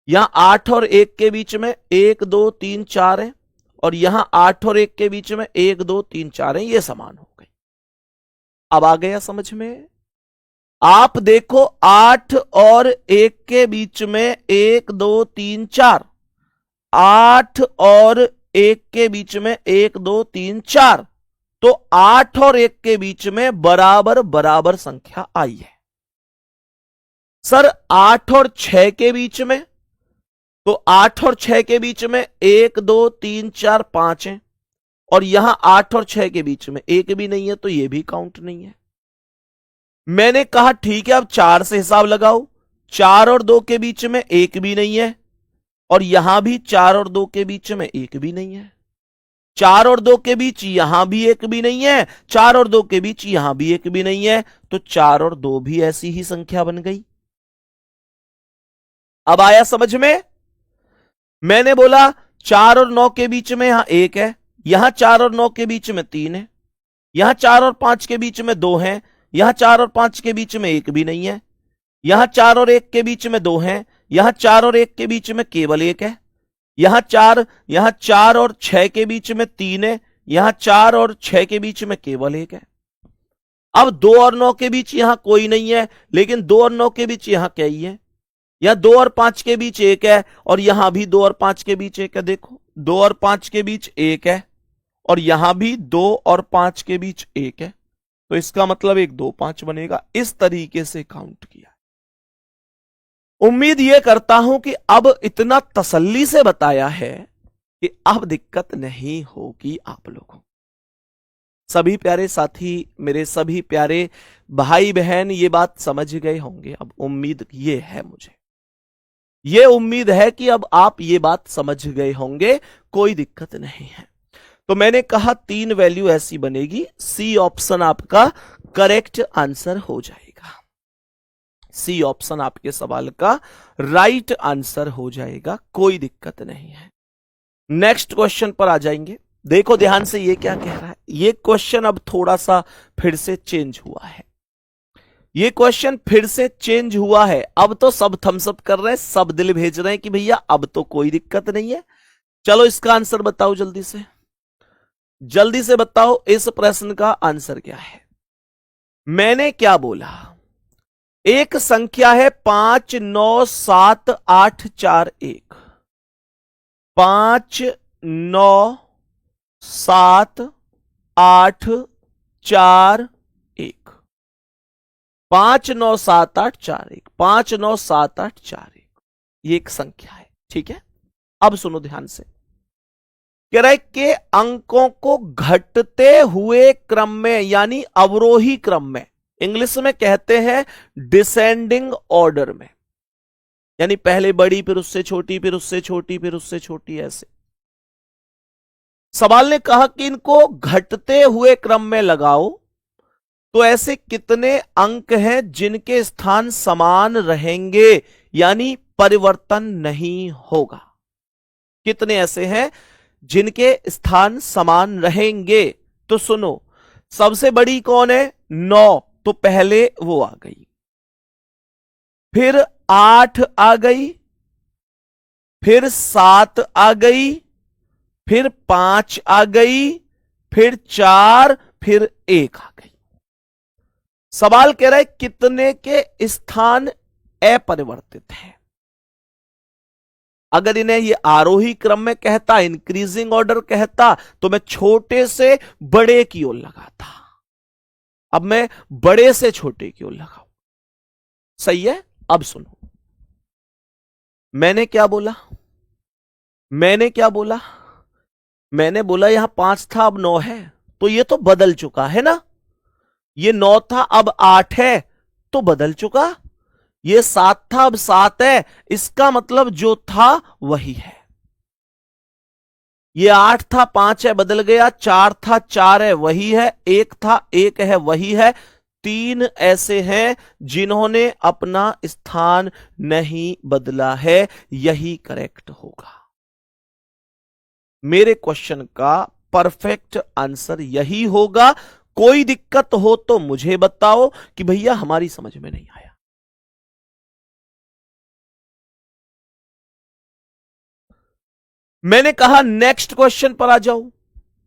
यहां 8 और 1 के बीच में 1 2 3 4 है, और यहां 8 और 1 के बीच में 1 2 3 4 है, ये समान हो गई। अब आ गया समझ में? आप देखो 8 और 1 के बीच में 1 2 3 4, 8 और 1 के बीच में 1 2 3 4, तो 8 और 1 के बीच में बराबर बराबर संख्या आई है। सर 8 और 6 के बीच में, तो 8 और 6 के बीच में 1 2 3 4 5 है, और यहां 8 और 6 के बीच में 1 भी नहीं है, तो यह भी काउंट नहीं है। मैंने कहा ठीक है, अब 4 से हिसाब लगाओ। 4 और 2 के बीच में 1 भी नहीं है, और यहां भी 4 और 2 के बीच में 1 भी नहीं है। 4 और 2 के बीच यहां भी 1 भी नहीं है, 4 और 2 के बीच यहां भी 1 भी नहीं है, तो 4 और 2 भी ऐसी ही संख्या बन गई। अब आया समझ में? मैंने बोला 4 और 9 के बीच में यहां 1 है, यहां 4 और 9 के बीच में 3 है, यहां 4 और 5 के बीच में 2 है, यहां 4 और 5 के बीच में 1 भी नहीं है, यहां 4 और 1 के बीच में 2 है, यहां 4 और 1 के बीच में केवल 1 है, यहां 4 और 6 के बीच में 3 है, यहां 4 और 6 के बीच में केवल 1 है। अब 2 और 9 के बीच यहां कोई नहीं है, लेकिन 2 और 9 के बीच यहां क्या ही है, यहां 2 और 5 के बीच 1 है, और यहां भी 2 और 5 के बीच 1 है। देखो 2 और 5 के बीच 1 है, और यहां भी 2 और 5 के बीच 1 है, तो इसका मतलब 1 2 5 बनेगा। इस तरीके से काउंट किया। उम्मीद यह करता हूं कि अब इतना तसल्ली से बताया है कि अब दिक्कत नहीं होगी आप लोगों। सभी प्यारे साथी, मेरे सभी प्यारे भाई बहन ये बात समझ गए होंगे। अब उम्मीद ये है, मुझे ये उम्मीद है कि अब आप ये बात समझ गए होंगे, कोई दिक्कत नहीं है। तो मैंने कहा 3 वैल्यू ऐसी बनेगी, सी ऑप्शन आपका करेक्ट आंसर हो जाएगा। सी ऑप्शन आपके सवाल का राइट आंसर हो जाएगा, कोई दिक्कत नहीं है। नेक्स्ट क्वेश्चन पर आ जाएंगे। देखो ध्यान से ये क्या कह रहा है। ये क्वेश्चन अब थोड़ा सा फिर से चेंज हुआ है। ये क्वेश्चन फिर से चेंज हुआ है। अब तो सब थम्स अप कर रहे हैं, सब दिल भेज रहे हैं कि भैया अब तो कोई दिक्कत नहीं है। चलो इसका आंसर बताओ जल्दी से, जल्दी से बताओ इस प्रश्न का आंसर क्या है। मैंने क्या बोला, एक संख्या है 5 9 7 8 4 1। 5 9 7 8 4 1। 5 9 7 8 4 1। 5 9 7 8 4 1, ये एक संख्या है, ठीक है। अब सुनो ध्यान से, कह रहा है कि अंकों को घटते हुए क्रम में, यानी अवरोही क्रम में, इंग्लिश में कहते हैं डिसेंडिंग ऑर्डर में, यानी पहले बड़ी फिर उससे छोटी फिर उससे छोटी फिर उससे छोटी, ऐसे। सवाल ने कहा कि इनको घटते हुए क्रम में लगाओ, तो ऐसे कितने अंक हैं जिनके स्थान समान रहेंगे, यानी परिवर्तन नहीं होगा। कितने ऐसे हैं जिनके स्थान समान रहेंगे? तो सुनो, सबसे बड़ी कौन है? 9, तो पहले वो आ गई, फिर 8 आ गई, फिर 7 आ गई, फिर 5 आ गई, फिर 4, फिर 1 आ गई। सवाल कह रहा है कितने के स्थान अपरिवर्तित हैं। अगर इन्हें ये आरोही क्रम में कहता, इंक्रीजिंग ऑर्डर कहता, तो मैं छोटे से बड़े की ओर लगाता। अब मैं बड़े से छोटे की ओर लगाऊं। सही है। अब सुनो, मैंने क्या बोला, मैंने क्या बोला, मैंने बोला यहां 5 था अब 9 है, तो ये तो बदल चुका है ना। ये 9 था अब 8 है, तो बदल चुका। ये 7 था अब 7 है, इसका मतलब जो था वही है। ये 8 था 5 है बदल गया, 4 था 4 है वही है, 1 था 1 है वही है, 3 ऐसे हैं जिन्होंने अपना स्थान नहीं बदला है। यही करेक्ट होगा। मेरे क्वेश्चन का परफेक्ट आंसर यही होगा। कोई दिक्कत हो तो मुझे बताओ कि भैया हमारी समझ में नहीं आया। मैंने कहा नेक्स्ट क्वेश्चन पर आ जाओ।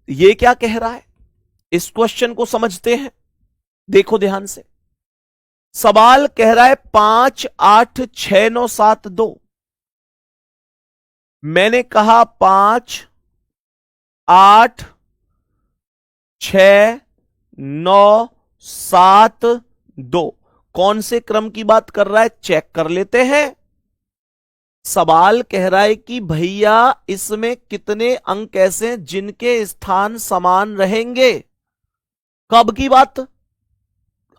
ये क्या कह रहा है, इस क्वेश्चन को समझते हैं। देखो ध्यान से, सवाल कह रहा है 5 8 6 9 7 2। मैंने कहा 5 8 6 9 7 2 कौन से क्रम की बात कर रहा है, चेक कर लेते हैं। सवाल कह रहा है कि भैया इसमें कितने अंक ऐसे हैं जिनके स्थान समान रहेंगे। कब की बात,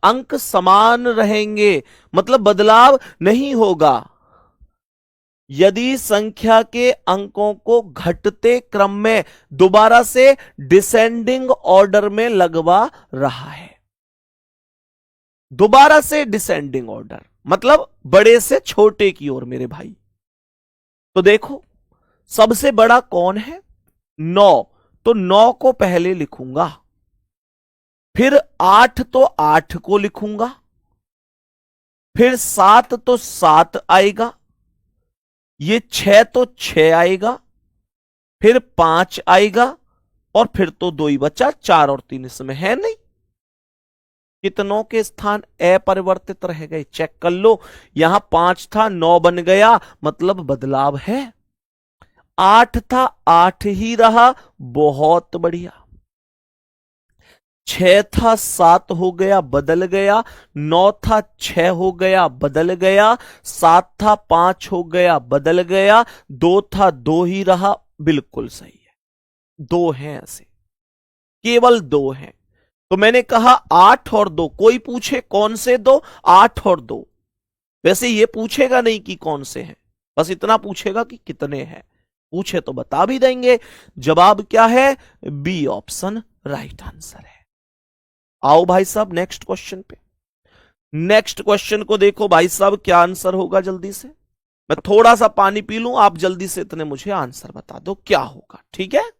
अंक समान रहेंगे मतलब बदलाव नहीं होगा। यदि संख्या के अंकों को घटते क्रम में दोबारा से डिसेंडिंग ऑर्डर में लगवा रहा है। दोबारा से डिसेंडिंग ऑर्डर मतलब बड़े से छोटे की ओर मेरे भाई। तो देखो सबसे बड़ा कौन है, 9, तो 9 को पहले लिखूंगा, फिर 8 तो 8 को लिखूंगा, फिर 7 तो 7 आएगा, ये 6 तो 6 आएगा, फिर 5 आएगा और फिर तो 2 ही बचा, 4 और 3 इसमें है नहीं। कितनों के स्थान अपरिवर्तित रह गए, चेक कर लो। यहां 5 था 9 बन गया मतलब बदलाव है। 8 था 8 ही रहा, बहुत बढ़िया। 6 था 7 हो गया, बदल गया। 9 था 6 हो गया, बदल गया। 7 था 5 हो गया, बदल गया। 2 था 2 ही रहा, बिल्कुल सही है। 2 हैं ऐसे, केवल 2 हैं। तो मैंने कहा 8 और 2, कोई पूछे कौन से 2, 8 और 2। वैसे ये पूछेगा नहीं कि कौन से हैं, बस इतना पूछेगा कि कितने हैं। पूछे तो बता भी देंगे। जवाब क्या है, बी ऑप्शन राइट आंसर है। आओ भाई साहब नेक्स्ट क्वेश्चन पे। नेक्स्ट क्वेश्चन को देखो भाई साहब, क्या आंसर होगा जल्दी से। मैं थोड़ा सा पानी पी लूं, आप जल्दी से इतने मुझे आंसर बता दो क्या होगा, ठीक है।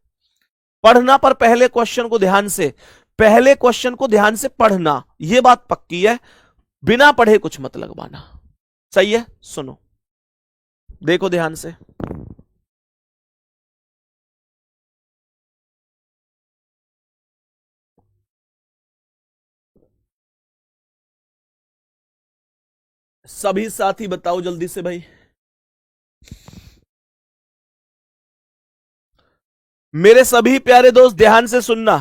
पढ़ना पर पहले क्वेश्चन को ध्यान से, पहले क्वेश्चन को ध्यान से पढ़ना, यह बात पक्की है। बिना पढ़े कुछ मत लगवाना, सही है। सुनो देखो ध्यान से, सभी साथी बताओ जल्दी से भाई। मेरे सभी प्यारे दोस्त ध्यान से सुनना,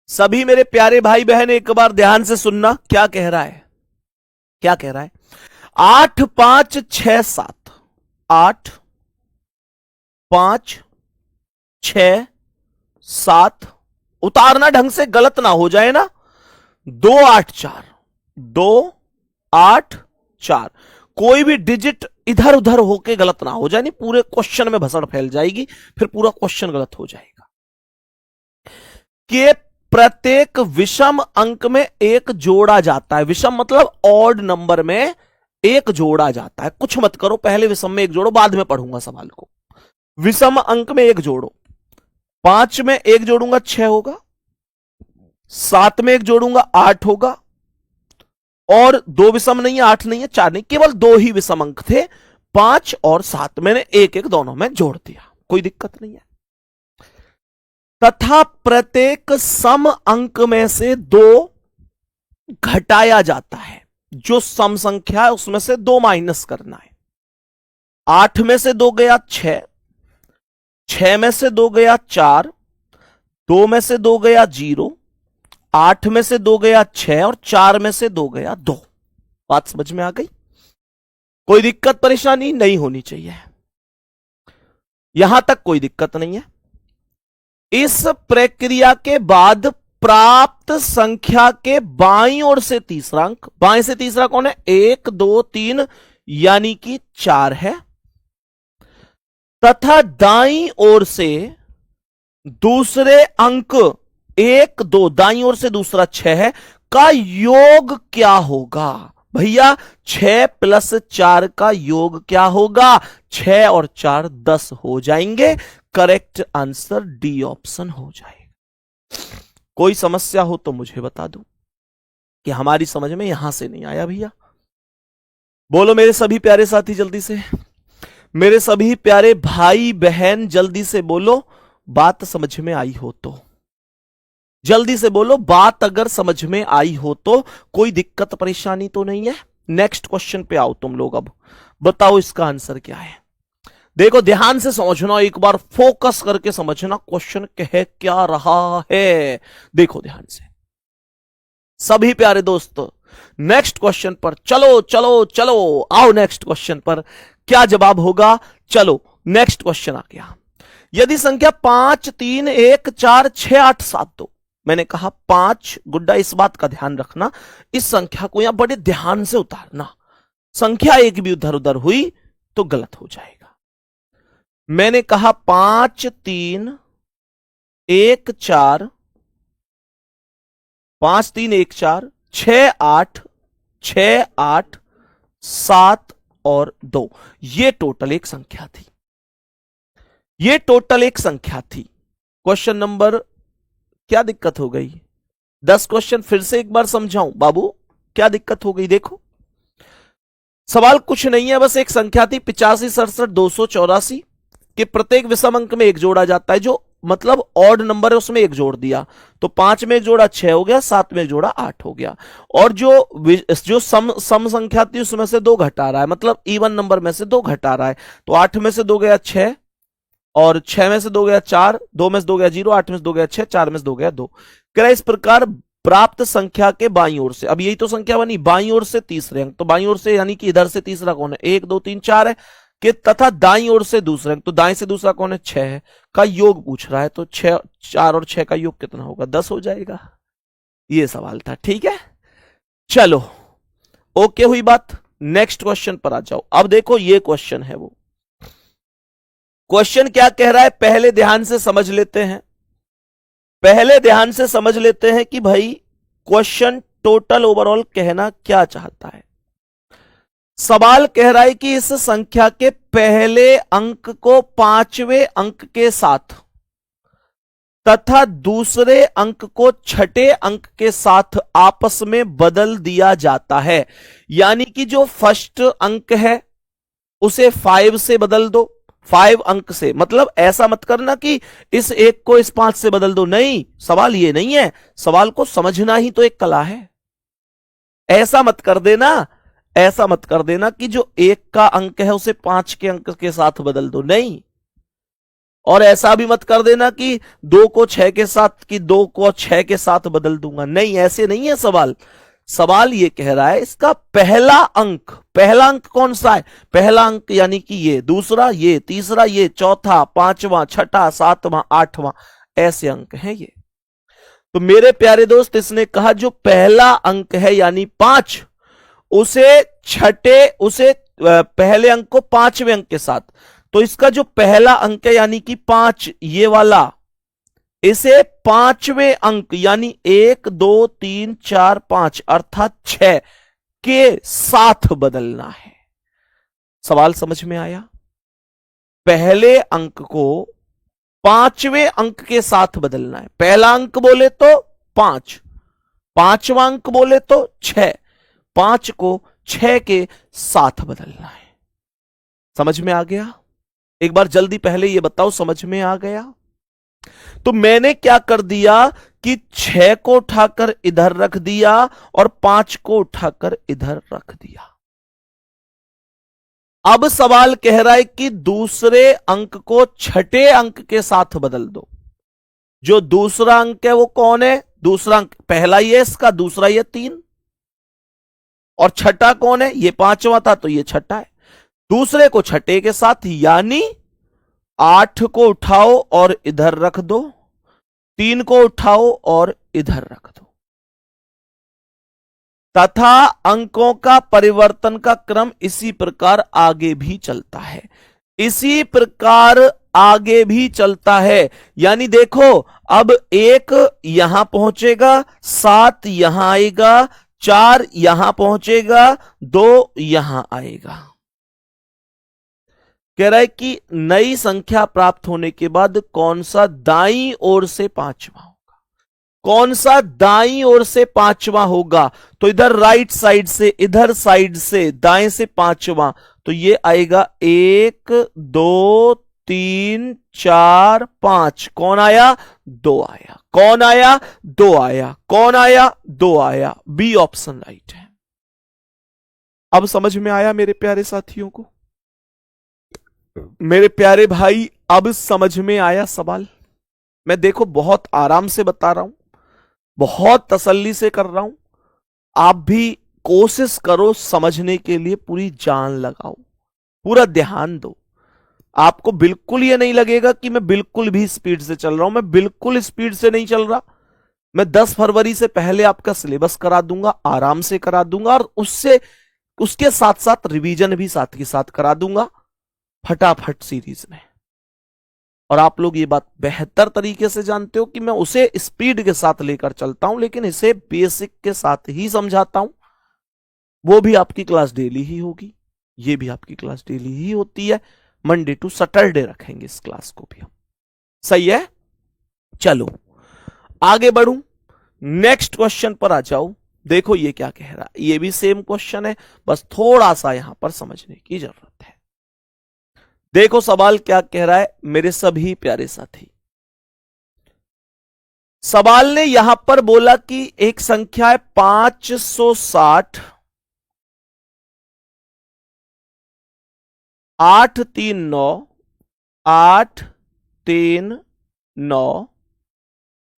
सभी मेरे प्यारे भाई बहन एक बार ध्यान से सुनना। क्या कह रहा है, क्या कह रहा है, 8 5 6 7, 8 5 6 7, उतारना ढंग से गलत ना हो जाए ना। 2 8 4, 2 8 4, कोई भी डिजिट इधर उधर होके गलत ना हो जाए, नहीं पूरे क्वेश्चन में भसड़ फैल जाएगी, फिर पूरा क्वेश्चन गलत हो जाएगा। के प्रत्येक विषम अंक में एक जोड़ा जाता है, विषम मतलब ऑड नंबर में एक जोड़ा जाता है। कुछ मत करो, पहले विषम में एक जोड़ो, बाद में पढ़ूंगा सवाल को। विषम अंक में एक जोड़ो, 5 में एक जोड़ूंगा 6 होगा, 7 में एक जोड़ूंगा 8 होगा, और 2 विषम नहीं है, 8 नहीं है, 4 नहीं, केवल 2 ही विषम अंक थे, 5 और 7। मैंने एक एक दोनों में जोड़ दिया, कोई दिक्कत नहीं है। तथा प्रत्येक सम अंक में से 2 घटाया जाता है। जो सम संख्या है उसमें से 2 माइनस करना है। 8 में से 2 गया 6, 6 में से 2 गया 4, 2 में से 2 गया 0, 8 में से 2 गया 6 और 4 में से 2 गया 2। बात समझ में आ गई, कोई दिक्कत परेशानी नहीं होनी चाहिए, यहां तक कोई दिक्कत नहीं है। इस प्रक्रिया के बाद प्राप्त संख्या के बाईं ओर से तीसरा अंक, बाएं से तीसरा कौन है, 1 2 3 यानी कि 4 है। तथा दाईं ओर से दूसरे अंक 1 2, दाईं ओर से दूसरा 6 है, का योग क्या होगा? भैया 6 प्लस 4 का योग क्या होगा? 6 और 4 10 हो जाएंगे। करेक्ट आंसर डी ऑप्शन हो जाएगा। कोई समस्या हो तो मुझे बता दो कि हमारी समझ में यहां से नहीं आया भैया। बोलो मेरे सभी प्यारे साथी, जल्दी से मेरे सभी प्यारे भाई बहन, जल्दी से बोलो बात समझ में आई हो तो। जल्दी से बोलो बात अगर समझ में आई हो तो। कोई दिक्कत परेशानी तो नहीं है? नेक्स्ट क्वेश्चन पे आओ तुम लोग। अब बताओ इसका आंसर क्या है। देखो ध्यान से समझना, एक बार फोकस करके समझना क्वेश्चन कह क्या रहा है। देखो ध्यान से सभी प्यारे दोस्तों, नेक्स्ट क्वेश्चन पर चलो चलो चलो, आओ नेक्स्ट क्वेश्चन पर क्या जवाब होगा। चलो नेक्स्ट क्वेश्चन आ गया। यदि संख्या 5 3 1 4 6 8 7 2, मैंने कहा 5, गुड्डा इस बात का ध्यान रखना, इस संख्या को यहां बड़े ध्यान से उतारना। संख्या एक भी उधर उधर हुई तो गलत हो जाएगा। मैंने कहा 5 3 1 4, 5 3 1 4 6 8 6 8 7 और 2, ये टोटल एक संख्या थी। ये टोटल एक संख्या थी। क्वेश्चन नंबर, क्या दिक्कत हो गई? 10 क्वेश्चन फिर से एक बार समझाऊं बाबू, क्या दिक्कत हो गई? देखो सवाल कुछ नहीं है, बस एक संख्या थी 85 67 284 के प्रत्येक विषम अंक में एक जोड़ा जाता है, जो मतलब ऑड नंबर है उसमें एक जोड़ दिया तो 5 में एक जोड़ा 6 हो गया, 7 में एक जोड़ा 8 हो गया। और जो सम संख्या थी उसमें से 2 घटा रहा है, मतलब इवन नंबर में से 2 घटा रहा है, तो 8 में से 2 गया 6, और 6 में से 2 गया 4, 2 में से 2 गया 0, 8 में से 2 गया 6, 4 में से 2 गया 2। कह रहा है इस प्रकार प्राप्त संख्या के बाईं ओर से, अब यही तो संख्या बनी, बाईं ओर से तीसरे अंक, तो बाईं ओर से यानी कि इधर से तीसरा कौन है? 1 2 3 4 है कि, तथा दाईं ओर से दूसरे अंक, तो दाएं से दूसरा कौन है? 6 है, का योग पूछ रहा है। तो 6 4 और 6 का योग कितना होगा? 10 हो जाएगा। ये सवाल था, ठीक है। चलो ओके हुई बात। नेक्स्ट क्वेश्चन पर आ जाओ। अब देखो ये क्वेश्चन है, वो क्वेश्चन क्या कह रहा है पहले ध्यान से समझ लेते हैं। पहले ध्यान से समझ लेते हैं कि भाई क्वेश्चन टोटल ओवरऑल कहना क्या चाहता है। सवाल कह रहा है कि इस संख्या के पहले अंक को 5वें अंक के साथ तथा दूसरे अंक को 6ठे अंक के साथ आपस में बदल दिया जाता है। यानी कि जो फर्स्ट अंक है उसे 5 से बदल दो, 5 अंक से, मतलब ऐसा मत करना कि इस 1 को इस 5 से बदल दो, नहीं, सवाल ये नहीं है। सवाल को समझना ही तो एक कला है। ऐसा मत कर देना, ऐसा मत कर देना कि जो 1 का अंक है उसे 5 के अंक के साथ बदल दो, नहीं। और ऐसा भी मत कर देना कि 2 को 6 के साथ, कि 2 को 6 के साथ बदल दूंगा, नहीं, ऐसे नहीं है सवाल। सवाल ये कह रहा है इसका पहला अंक, पहला अंक कौन सा है? पहला अंक यानी कि ये, दूसरा ये, तीसरा ये, चौथा, पांचवा, छठा, सातवां, आठवां, ऐसे अंक हैं ये। तो मेरे प्यारे दोस्त, इसने कहा जो पहला अंक है यानी 5, उसे पहले अंक को 5वें अंक के साथ, तो इसका जो पहला अंक है यानी कि 5, ये वाला, इसे 5वें अंक यानी 1 2 3 4 5 अर्थात 6 के साथ बदलना है। सवाल समझ में आया? पहले अंक को 5वें अंक के साथ बदलना है। पहला अंक बोले तो 5, 5वां अंक बोले तो 6, 5 को 6 के साथ बदलना है। समझ में आ गया? एक बार जल्दी पहले ये बताओ, समझ में आ गया? तो मैंने क्या कर दिया कि 6 को उठाकर इधर रख दिया और 5 को उठाकर इधर रख दिया। अब सवाल कह रहा है कि दूसरे अंक को 6ठे अंक के साथ बदल दो। जो दूसरा अंक है वो कौन है? दूसरा अंक पहला ये, इसका दूसरा ये 3, और छठा कौन है? ये 5वां था तो ये छठा है। दूसरे को 6ठे के साथ, यानी 8 को उठाओ और इधर रख दो, 3 को उठाओ और इधर रख दो, तथा अंकों का परिवर्तन का क्रम इसी प्रकार आगे भी चलता है। इसी प्रकार आगे भी चलता है। यानी देखो, अब 1 यहां पहुंचेगा, 7 यहां आएगा, 4 यहां पहुंचेगा, 2 यहां आएगा। कह रहा है कि नई संख्या प्राप्त होने के बाद कौन सा दाईं ओर से पांचवा होगा, कौन सा दाईं ओर से पांचवा होगा। तो इधर राइट साइड से, इधर साइड से दाएं से पांचवा, तो ये आएगा 1 2 3 4 5। कौन आया? 2 आया। कौन आया? 2 आया। कौन आया? 2 आया। बी ऑप्शन राइट है। अब समझ में आया मेरे प्यारे साथियों को? मेरे प्यारे भाई, अब समझ में आया सवाल? मैं देखो बहुत आराम से बता रहा हूं, बहुत तसल्ली से कर रहा हूं। आप भी कोशिश करो समझने के लिए, पूरी जान लगाओ, पूरा ध्यान दो। आपको बिल्कुल ये नहीं लगेगा कि मैं बिल्कुल भी स्पीड से चल रहा हूं। मैं बिल्कुल स्पीड से नहीं चल रहा। मैं 10 फरवरी से पहले आपका सिलेबस करा दूंगा, आराम से करा दूंगा, और उसके साथ साथ रिवीजन भी साथ के साथ करा दूंगा, फटाफट सीरीज में। और आप लोग ये बात बेहतर तरीके से जानते हो कि मैं उसे स्पीड के साथ लेकर चलता हूं, लेकिन इसे बेसिक के साथ ही समझाता हूं। वो भी आपकी क्लास डेली ही होगी, ये भी आपकी क्लास डेली ही होती है। मंडे टू सैटरडे रखेंगे इस क्लास को भी हम। सही है? चलो आगे बढ़ूं, नेक्स्ट क्वेश्चन पर आ जाओ। देखो ये क्या कह रहा है, ये भी सेम क्वेश्चन है, बस थोड़ा सा यहां पर समझने की जरूरत है। देखो सवाल क्या कह रहा है मेरे सभी प्यारे साथी। सवाल ने यहां पर बोला कि एक संख्या है 560 839 839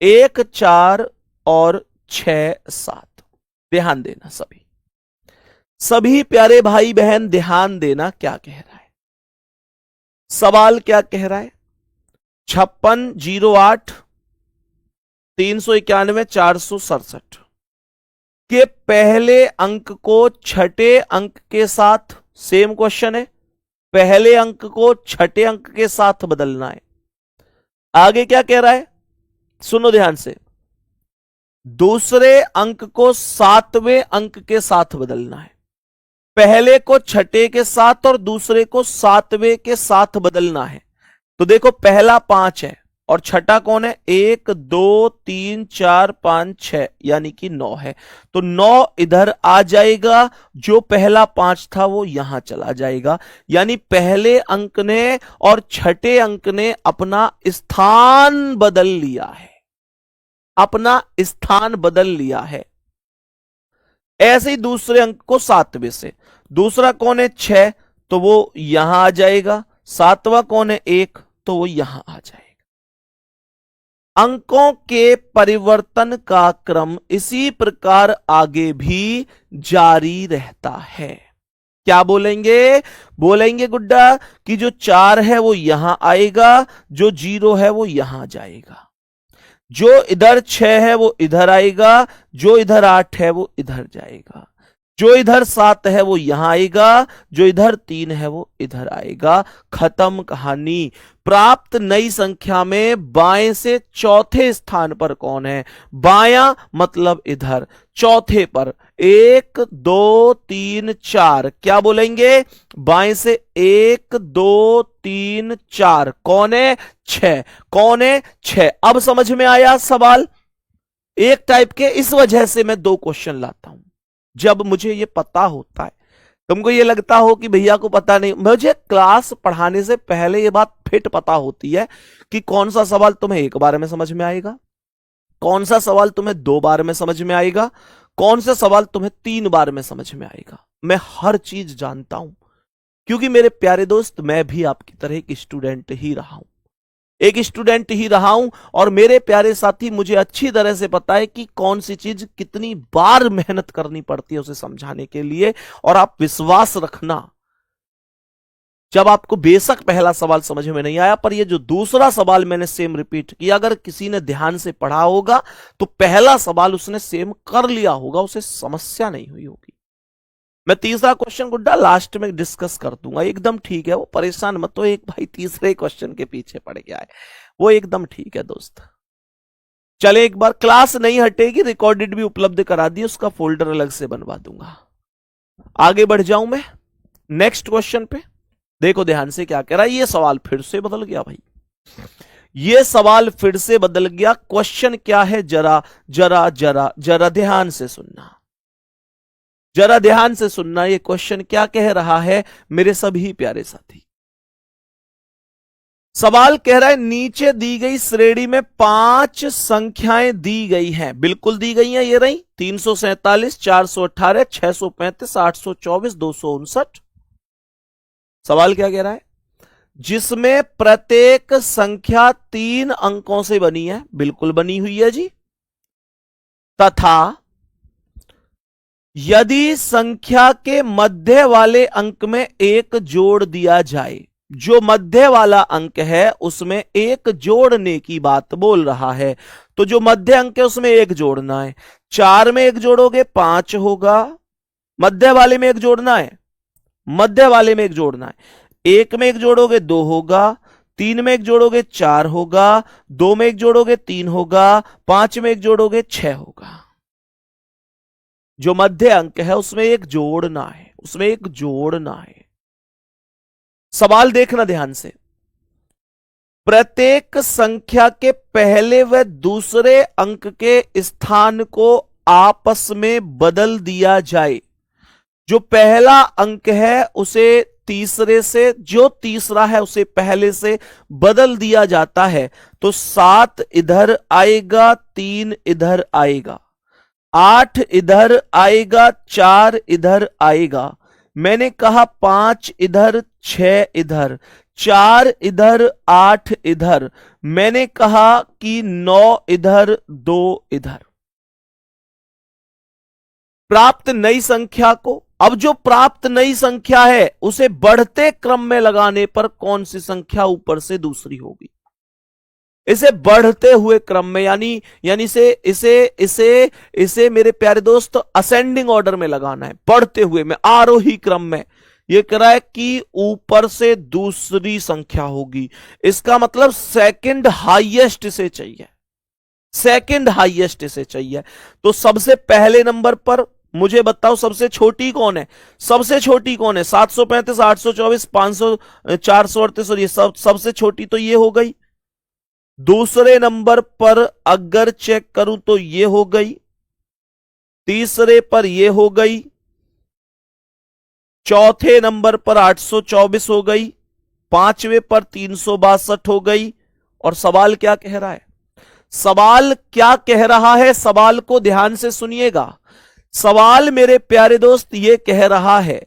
1 4 और 6 7। ध्यान देना सभी प्यारे भाई बहन, ध्यान देना क्या कह रहा है। सवाल क्या कह रहा है? 5608 391 467 के पहले अंक को छठे अंक के साथ, सेम क्वेश्चन है, पहले अंक को छठे अंक के साथ बदलना है। आगे क्या कह रहा है, सुनो ध्यान से। दूसरे अंक को 7वें अंक के साथ बदलना है। पहले को छठे के साथ और दूसरे को 7वें के साथ बदलना है। तो देखो पहला 5 है और छठा कौन है? 1 2 3 4 5 6, यानी कि 9 है। तो 9 इधर आ जाएगा, जो पहला 5 था वो यहां चला जाएगा। यानी पहले अंक ने और छठे अंक ने अपना स्थान बदल लिया है, अपना स्थान बदल लिया है। ऐसे ही दूसरे अंक को 7वें से, दूसरा कौन है? 6, तो वो यहां आ जाएगा। 7वां कौन है? 1, तो वो यहां आ जाएगा। अंकों के परिवर्तन का क्रम इसी प्रकार आगे भी जारी रहता है। क्या बोलेंगे? बोलेंगे गुड्डा कि जो 4 है वो यहां आएगा, जो 0 है वो यहां जाएगा, जो इधर 6 है वो इधर आएगा, जो इधर 8 है वो इधर जाएगा, जो इधर 7 है वो यहां आएगा, जो इधर 3 है वो इधर आएगा। खत्म कहानी। प्राप्त नई संख्या में बाएं से चौथे स्थान पर कौन है? बायां मतलब इधर, चौथे पर 1 2 3 4। क्या बोलेंगे? बाएं से 1 2 3 4 कौन है? 6। कौन है? 6। अब समझ में आया सवाल? एक टाइप के, इस वजह से मैं 2 क्वेश्चन लाता हूं। जब मुझे ये पता होता है, तुमको ये लगता हो कि भैया को पता नहीं, मुझे क्लास पढ़ाने से पहले ये बात फिट पता होती है कि कौन सा सवाल तुम्हें 1 बार में समझ में आएगा, कौन सा सवाल तुम्हें 2 बार में समझ में आएगा, कौन सा सवाल तुम्हें 3 बार में समझ में आएगा। मैं हर चीज जानता हूं, क्योंकि मेरे प्यारे दोस्त, मैं भी आपकी तरह एक स्टूडेंट ही रहा हूं, एक स्टूडेंट ही रहा हूं। और मेरे प्यारे साथी, मुझे अच्छी तरह से पता है कि कौन सी चीज कितनी बार मेहनत करनी पड़ती है उसे समझाने के लिए। और आप विश्वास रखना, जब आपको बेशक पहला सवाल समझ में नहीं आया, पर ये जो दूसरा सवाल मैंने सेम रिपीट किया, अगर किसी ने ध्यान से पढ़ा होगा तो पहला सवाल उसने सेम कर लिया होगा, उसे समस्या नहीं हुई होगी। मैं तीसरा क्वेश्चन गुड्डा लास्ट में डिस्कस कर दूंगा, एकदम ठीक है, वो परेशान मत हो, एक भाई तीसरे क्वेश्चन के पीछे पड़ गया है, वो एकदम ठीक है दोस्त। चले एक बार, क्लास नहीं हटेगी, रिकॉर्डेड भी उपलब्ध करा दी, उसका फोल्डर अलग से बनवा दूंगा। आगे बढ़ जाऊं मैं नेक्स्ट क्वेश्चन पे। देखो ध्यान से क्या कह रहा है, ये सवाल फिर से बदल गया भाई, ये सवाल फिर से बदल गया। क्वेश्चन क्या है, जरा जरा जरा जरा ध्यान से सुनना, जरा ध्यान से सुनना। ये क्वेश्चन क्या कह रहा है मेरे सभी प्यारे साथी। सवाल कह रहा है नीचे दी गई श्रेणी में 5 संख्याएं दी गई हैं, बिल्कुल दी गई हैं, ये रही 347, 418, 635, 824, 259। सवाल क्या कह रहा है, जिसमें प्रत्येक संख्या 3 अंकों से बनी है, बिल्कुल बनी हुई है जी, तथा यदि संख्या के मध्य वाले अंक में एक जोड़ दिया जाए, जो मध्य वाला अंक है उसमें एक जोड़ने की बात बोल रहा है, तो जो मध्य अंक है उसमें एक जोड़ना है। 4 में एक जोड़ोगे 5 होगा, मध्य वाले में एक जोड़ना है, मध्य वाले में एक जोड़ना है, 1 में एक जोड़ोगे 2 होगा, 3 में एक जोड़ोगे 4 होगा, 2 में एक जोड़ोगे 3 होगा, 5 में एक जोड़ोगे 6 होगा। जो मध्य अंक है उसमें एक जोड़ना है, उसमें एक जोड़ना है। सवाल देखना ध्यान से, प्रत्येक संख्या के पहले व दूसरे अंक के स्थान को आपस में बदल दिया जाए। जो पहला अंक है उसे तीसरे से, जो तीसरा है उसे पहले से बदल दिया जाता है, तो 7 इधर आएगा, 3 इधर आएगा, 8 इधर आएगा, 4 इधर आएगा, मैंने कहा 5 इधर, 6 इधर, 4 इधर, 8 इधर, मैंने कहा कि 9 इधर, 2 इधर। प्राप्त नई संख्या को, अब जो प्राप्त नई संख्या है उसे बढ़ते क्रम में लगाने पर कौन सी संख्या ऊपर से दूसरी होगी। इसे बढ़ते हुए क्रम में, यानी इसे मेरे प्यारे दोस्त असेंडिंग ऑर्डर में लगाना है, बढ़ते हुए में, आरोही क्रम में। यह कह रहा है कि ऊपर से दूसरी संख्या होगी, इसका मतलब सेकंड हाईएस्ट इसे चाहिए, सेकंड हाईएस्ट इसे चाहिए। तो सबसे पहले नंबर पर मुझे बताओ सबसे छोटी कौन है, सबसे छोटी कौन है, 735, 824, 500, 438, और ये सबसे छोटी तो ये हो गई। दूसरे नंबर पर अगर चेक करूं तो ये हो गई, तीसरे पर ये हो गई, चौथे नंबर पर 824 हो गई, पांचवें पर 362 हो गई। और सवाल क्या कह रहा है, सवाल क्या कह रहा है, सवाल को ध्यान से सुनिएगा। सवाल मेरे प्यारे दोस्त ये कह रहा है,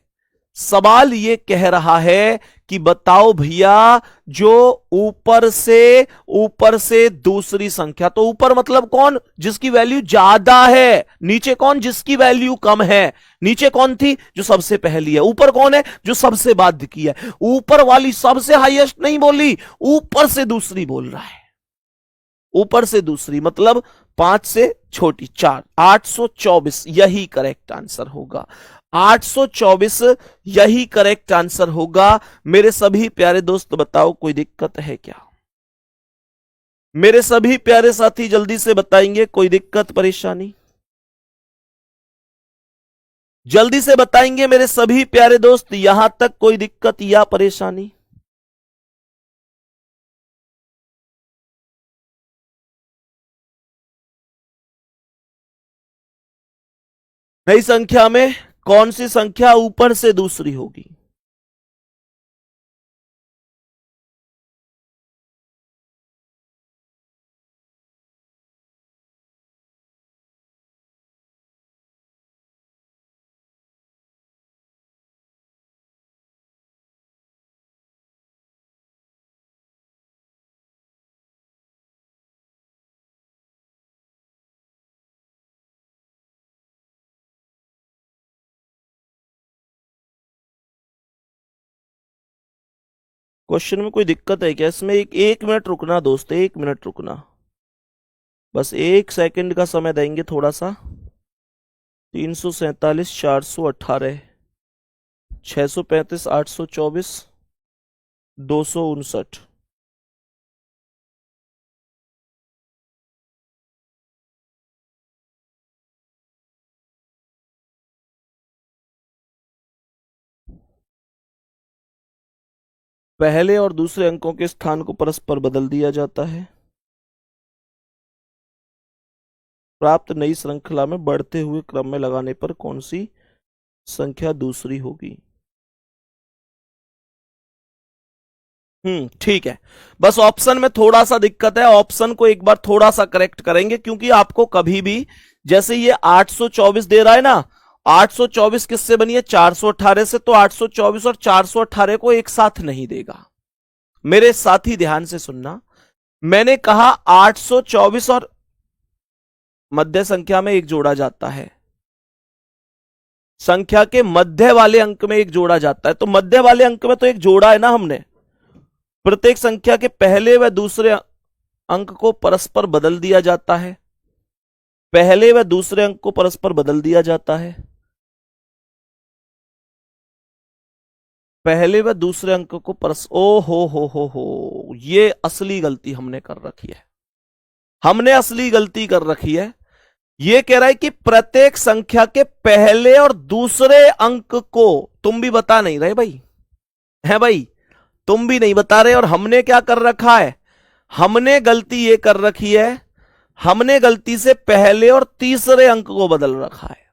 सवाल ये कह रहा है कि बताओ भैया, जो ऊपर से दूसरी संख्या, तो ऊपर मतलब कौन, जिसकी वैल्यू ज्यादा है, नीचे कौन, जिसकी वैल्यू कम है। नीचे कौन थी, जो सबसे पहली है, ऊपर कौन है, जो सबसे बाद की है। ऊपर वाली सबसे हाईएस्ट नहीं बोली, ऊपर से दूसरी बोल रहा है, ऊपर से दूसरी मतलब 5 से छोटी 4, 824 यही करेक्ट आंसर होगा, 824 यही करेक्ट आंसर होगा। मेरे सभी प्यारे दोस्त बताओ कोई दिक्कत है क्या, मेरे सभी प्यारे साथी जल्दी से बताएंगे, कोई दिक्कत परेशानी, जल्दी से बताएंगे मेरे सभी प्यारे दोस्त, यहां तक कोई दिक्कत या परेशानी। नई संख्या में कौन सी संख्या ऊपर से दूसरी होगी। क्वेश्चन में कोई दिक्कत है क्या, इसमें एक मिनट रुकना दोस्त, 1 मिनट रुकना, बस 1 सेकंड का समय देंगे थोड़ा सा। 347, 418, 635, 824, 259। पहले और दूसरे अंकों के स्थान को परस्पर बदल दिया जाता है। प्राप्त नई श्रृंखला में बढ़ते हुए क्रम में लगाने पर कौन सी संख्या दूसरी होगी? ठीक है। बस ऑप्शन में थोड़ा सा दिक्कत है, ऑप्शन को एक बार थोड़ा सा करेक्ट करेंगे, क्योंकि आपको कभी भी, जैसे ये 824 दे रहा है ना, 824 किससे बनी है? 418 से, तो 824 और 418 को एक साथ नहीं देगा। मेरे साथी ध्यान से सुनना, मैंने कहा 824 और मध्य संख्या में एक जोड़ा जाता है, संख्या के मध्य वाले अंक में एक जोड़ा जाता है, तो मध्य वाले अंक में तो एक जोड़ा है ना हमने। प्रत्येक संख्या के पहले व दूसरे अंक को परस्पर बदल दिया जाता है, पहले व दूसरे अंक को परस्पर बदल दिया जाता है, पहले व दूसरे अंक को ओ हो, ये असली गलती हमने कर रखी है, हमने असली गलती कर रखी है। ये कह रहा है कि प्रत्येक संख्या के पहले और दूसरे अंक को, तुम भी बता नहीं रहे भाई, है भाई, तुम भी नहीं बता रहे, और हमने क्या कर रखा है? हमने गलती ये कर रखी है, हमने गलती से पहले और तीसरे अंक को बदल रखा है।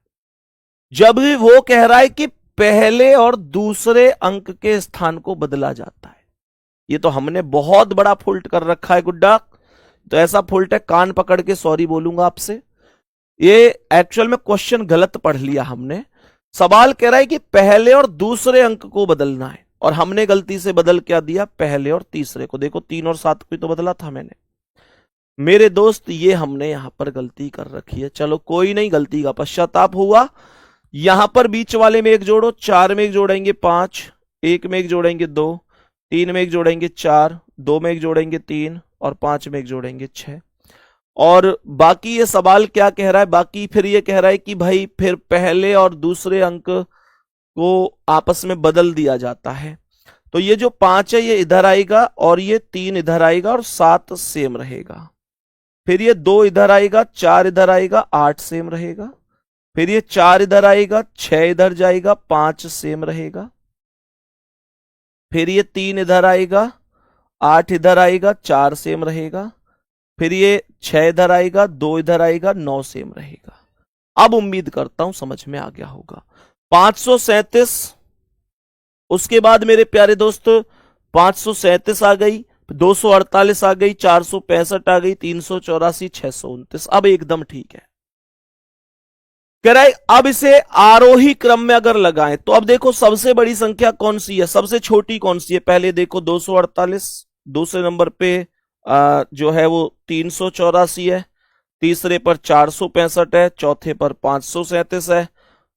जब भी वो कह रहा है कि पहले और दूसरे अंक के स्थान को बदला जाता है, ये तो हमने बहुत बड़ा फॉल्ट कर रखा है गुड्डा। तो ऐसा फॉल्ट है, कान पकड़ के सॉरी बोलूंगा आपसे, ये एक्चुअल में क्वेश्चन गलत पढ़ लिया हमने। सवाल कह रहा है कि पहले और दूसरे अंक को बदलना है, और हमने गलती से बदल क्या दिया? पहले और तीसरे को। देखो 3 और 7 को तो बदला था मैंने। मेरे दोस्त, ये हमने यहां पर गलती कर रखी है। चलो कोई नहीं, गलती का पश्चाताप हुआ। यहां पर बीच वाले में एक जोड़ो, 4 में एक जोड़ेंगे 5, 1 में एक जोड़ेंगे 2, 3 में एक जोड़ेंगे 4, 2 में एक जोड़ेंगे 3, और 5 में एक जोड़ेंगे 6। और बाकी ये सवाल क्या कह रहा है? बाकी फिर ये कह रहा है कि भाई फिर पहले और दूसरे अंक को आपस में बदल दिया जाता है। तो ये जो 5 है ये इधर आएगा, और ये 3 इधर आएगा, और 7 सेम रहेगा। फिर ये 2 इधर आएगा, 4 इधर आएगा, 8 सेम रहेगा। फिर ये 4 इधर आएगा, 6 इधर जाएगा, 5 सेम रहेगा। फिर ये 3 इधर आएगा, 8 इधर आएगा, 4 सेम रहेगा। फिर ये 6 इधर आएगा, 2 इधर आएगा, 9 सेम रहेगा। अब उम्मीद करता हूं समझ में आ गया होगा। 537, उसके बाद मेरे प्यारे दोस्त 537 आ गई, 248 आ गई, 465 आ गई, 384, 629। अब एकदम ठीक है। कह रहा है अब इसे आरोही क्रम में अगर लगाएं तो अब देखो सबसे बड़ी संख्या कौन सी है, सबसे छोटी कौन सी है? पहले देखो 248, दूसरे नंबर पे जो है वो 384 है, तीसरे पर 465 है, चौथे पर 537 है,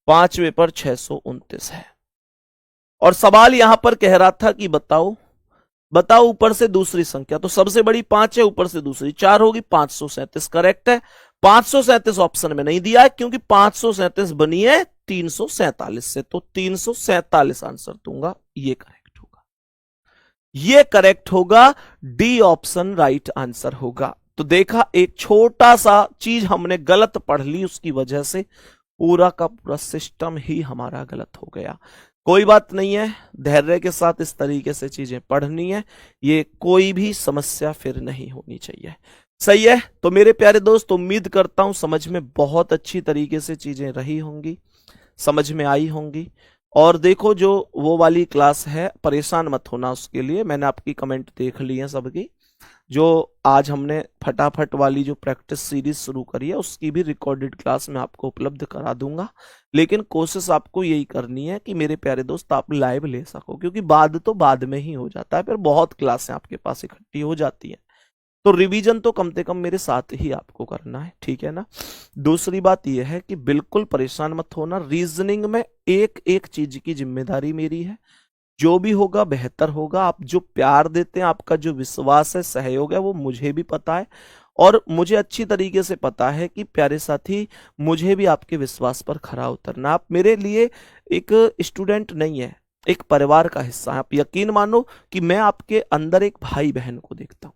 पांचवे पर 629 है। और सवाल यहां पर कह रहा था कि बताओ ऊपर से दूसरी संख्या। तो सबसे बड़ी 5 है, ऊपर से दूसरी 4 होगी, 537 करेक्ट है। 537 ऑप्शन में नहीं दिया है, क्योंकि 537 बनी है 347 से, तो 347 आंसर दूंगा, ये करेक्ट होगा, ये करेक्ट होगा। डी ऑप्शन राइट आंसर होगा। तो देखा, एक छोटा सा चीज हमने गलत पढ़ ली, उसकी वजह से पूरा का पूरा सिस्टम ही हमारा गलत हो गया। कोई बात नहीं है, धैर्य के साथ इस तरीके से चीजें पढ़नी है, ये कोई भी समस्या फिर नहीं होनी चाहिए। सही है। तो मेरे प्यारे दोस्त, उम्मीद करता हूं समझ में बहुत अच्छी तरीके से चीजें रही होंगी, समझ में आई होंगी। और देखो जो वो वाली क्लास है, परेशान मत होना उसके लिए, मैंने आपकी कमेंट देख ली है सबकी। जो आज हमने फटाफट वाली जो प्रैक्टिस सीरीज शुरू करी है, उसकी भी रिकॉर्डेड क्लास में आपको उपलब्ध करा दूंगा। लेकिन कोशिश आपको यही करनी है कि मेरे प्यारे दोस्त आप लाइव ले सको, क्योंकि बाद तो बाद में ही हो जाता है, फिर बहुत क्लासें आपके पास इकट्ठी हो जाती हैं। तो रिवीजन तो कम से कम मेरे साथ ही आपको करना है, ठीक है ना। दूसरी बात यह है कि बिल्कुल परेशान मत होना, रीजनिंग में एक एक चीज की जिम्मेदारी मेरी है, जो भी होगा बेहतर होगा। आप जो प्यार देते हैं, आपका जो विश्वास है, सहयोग है, वो मुझे भी पता है, और मुझे अच्छी तरीके से पता है कि प्यारे साथी, मुझे भी आपके विश्वास पर खरा उतरना। आप मेरे लिए एक स्टूडेंट नहीं है, एक परिवार का हिस्सा है। आप यकीन मानो कि मैं आपके अंदर एक भाई बहन को देखता हूं,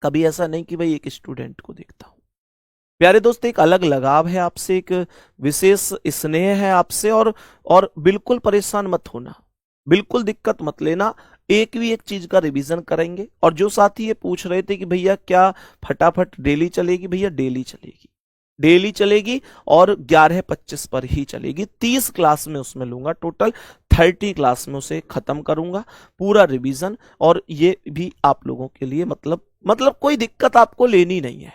कभी ऐसा नहीं कि भाई एक स्टूडेंट को देखता हूं। प्यारे दोस्त, एक अलग लगाव है आपसे, एक विशेष स्नेह है आपसे। और बिल्कुल परेशान मत होना, बिल्कुल दिक्कत मत लेना। एक भी एक चीज का रिवीजन करेंगे। और जो साथी ये पूछ रहे थे कि भैया क्या फटाफट डेली चलेगी, भैया डेली चलेगी, डेली चलेगी। और 11:25 पर ही चलेगी। 30 क्लास में उसमें लूंगा, टोटल 30 क्लास में उसे खत्म करूंगा, पूरा रिवीजन। और ये भी आप लोगों के लिए मतलब कोई दिक्कत आपको लेनी नहीं है,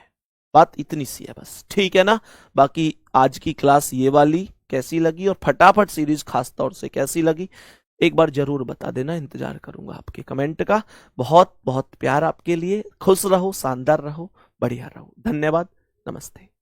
बात इतनी सी है बस, ठीक है ना। बाकी आज की क्लास ये वाली कैसी लगी और फटाफट सीरीज खास तौर से कैसी लगी, एक बार जरूर बता देना, इंतजार करूंगा आपके कमेंट का। बहुत बहुत प्यार आपके लिए। खुश रहो, शानदार रहो, बढ़िया रहो। धन्यवाद, नमस्ते।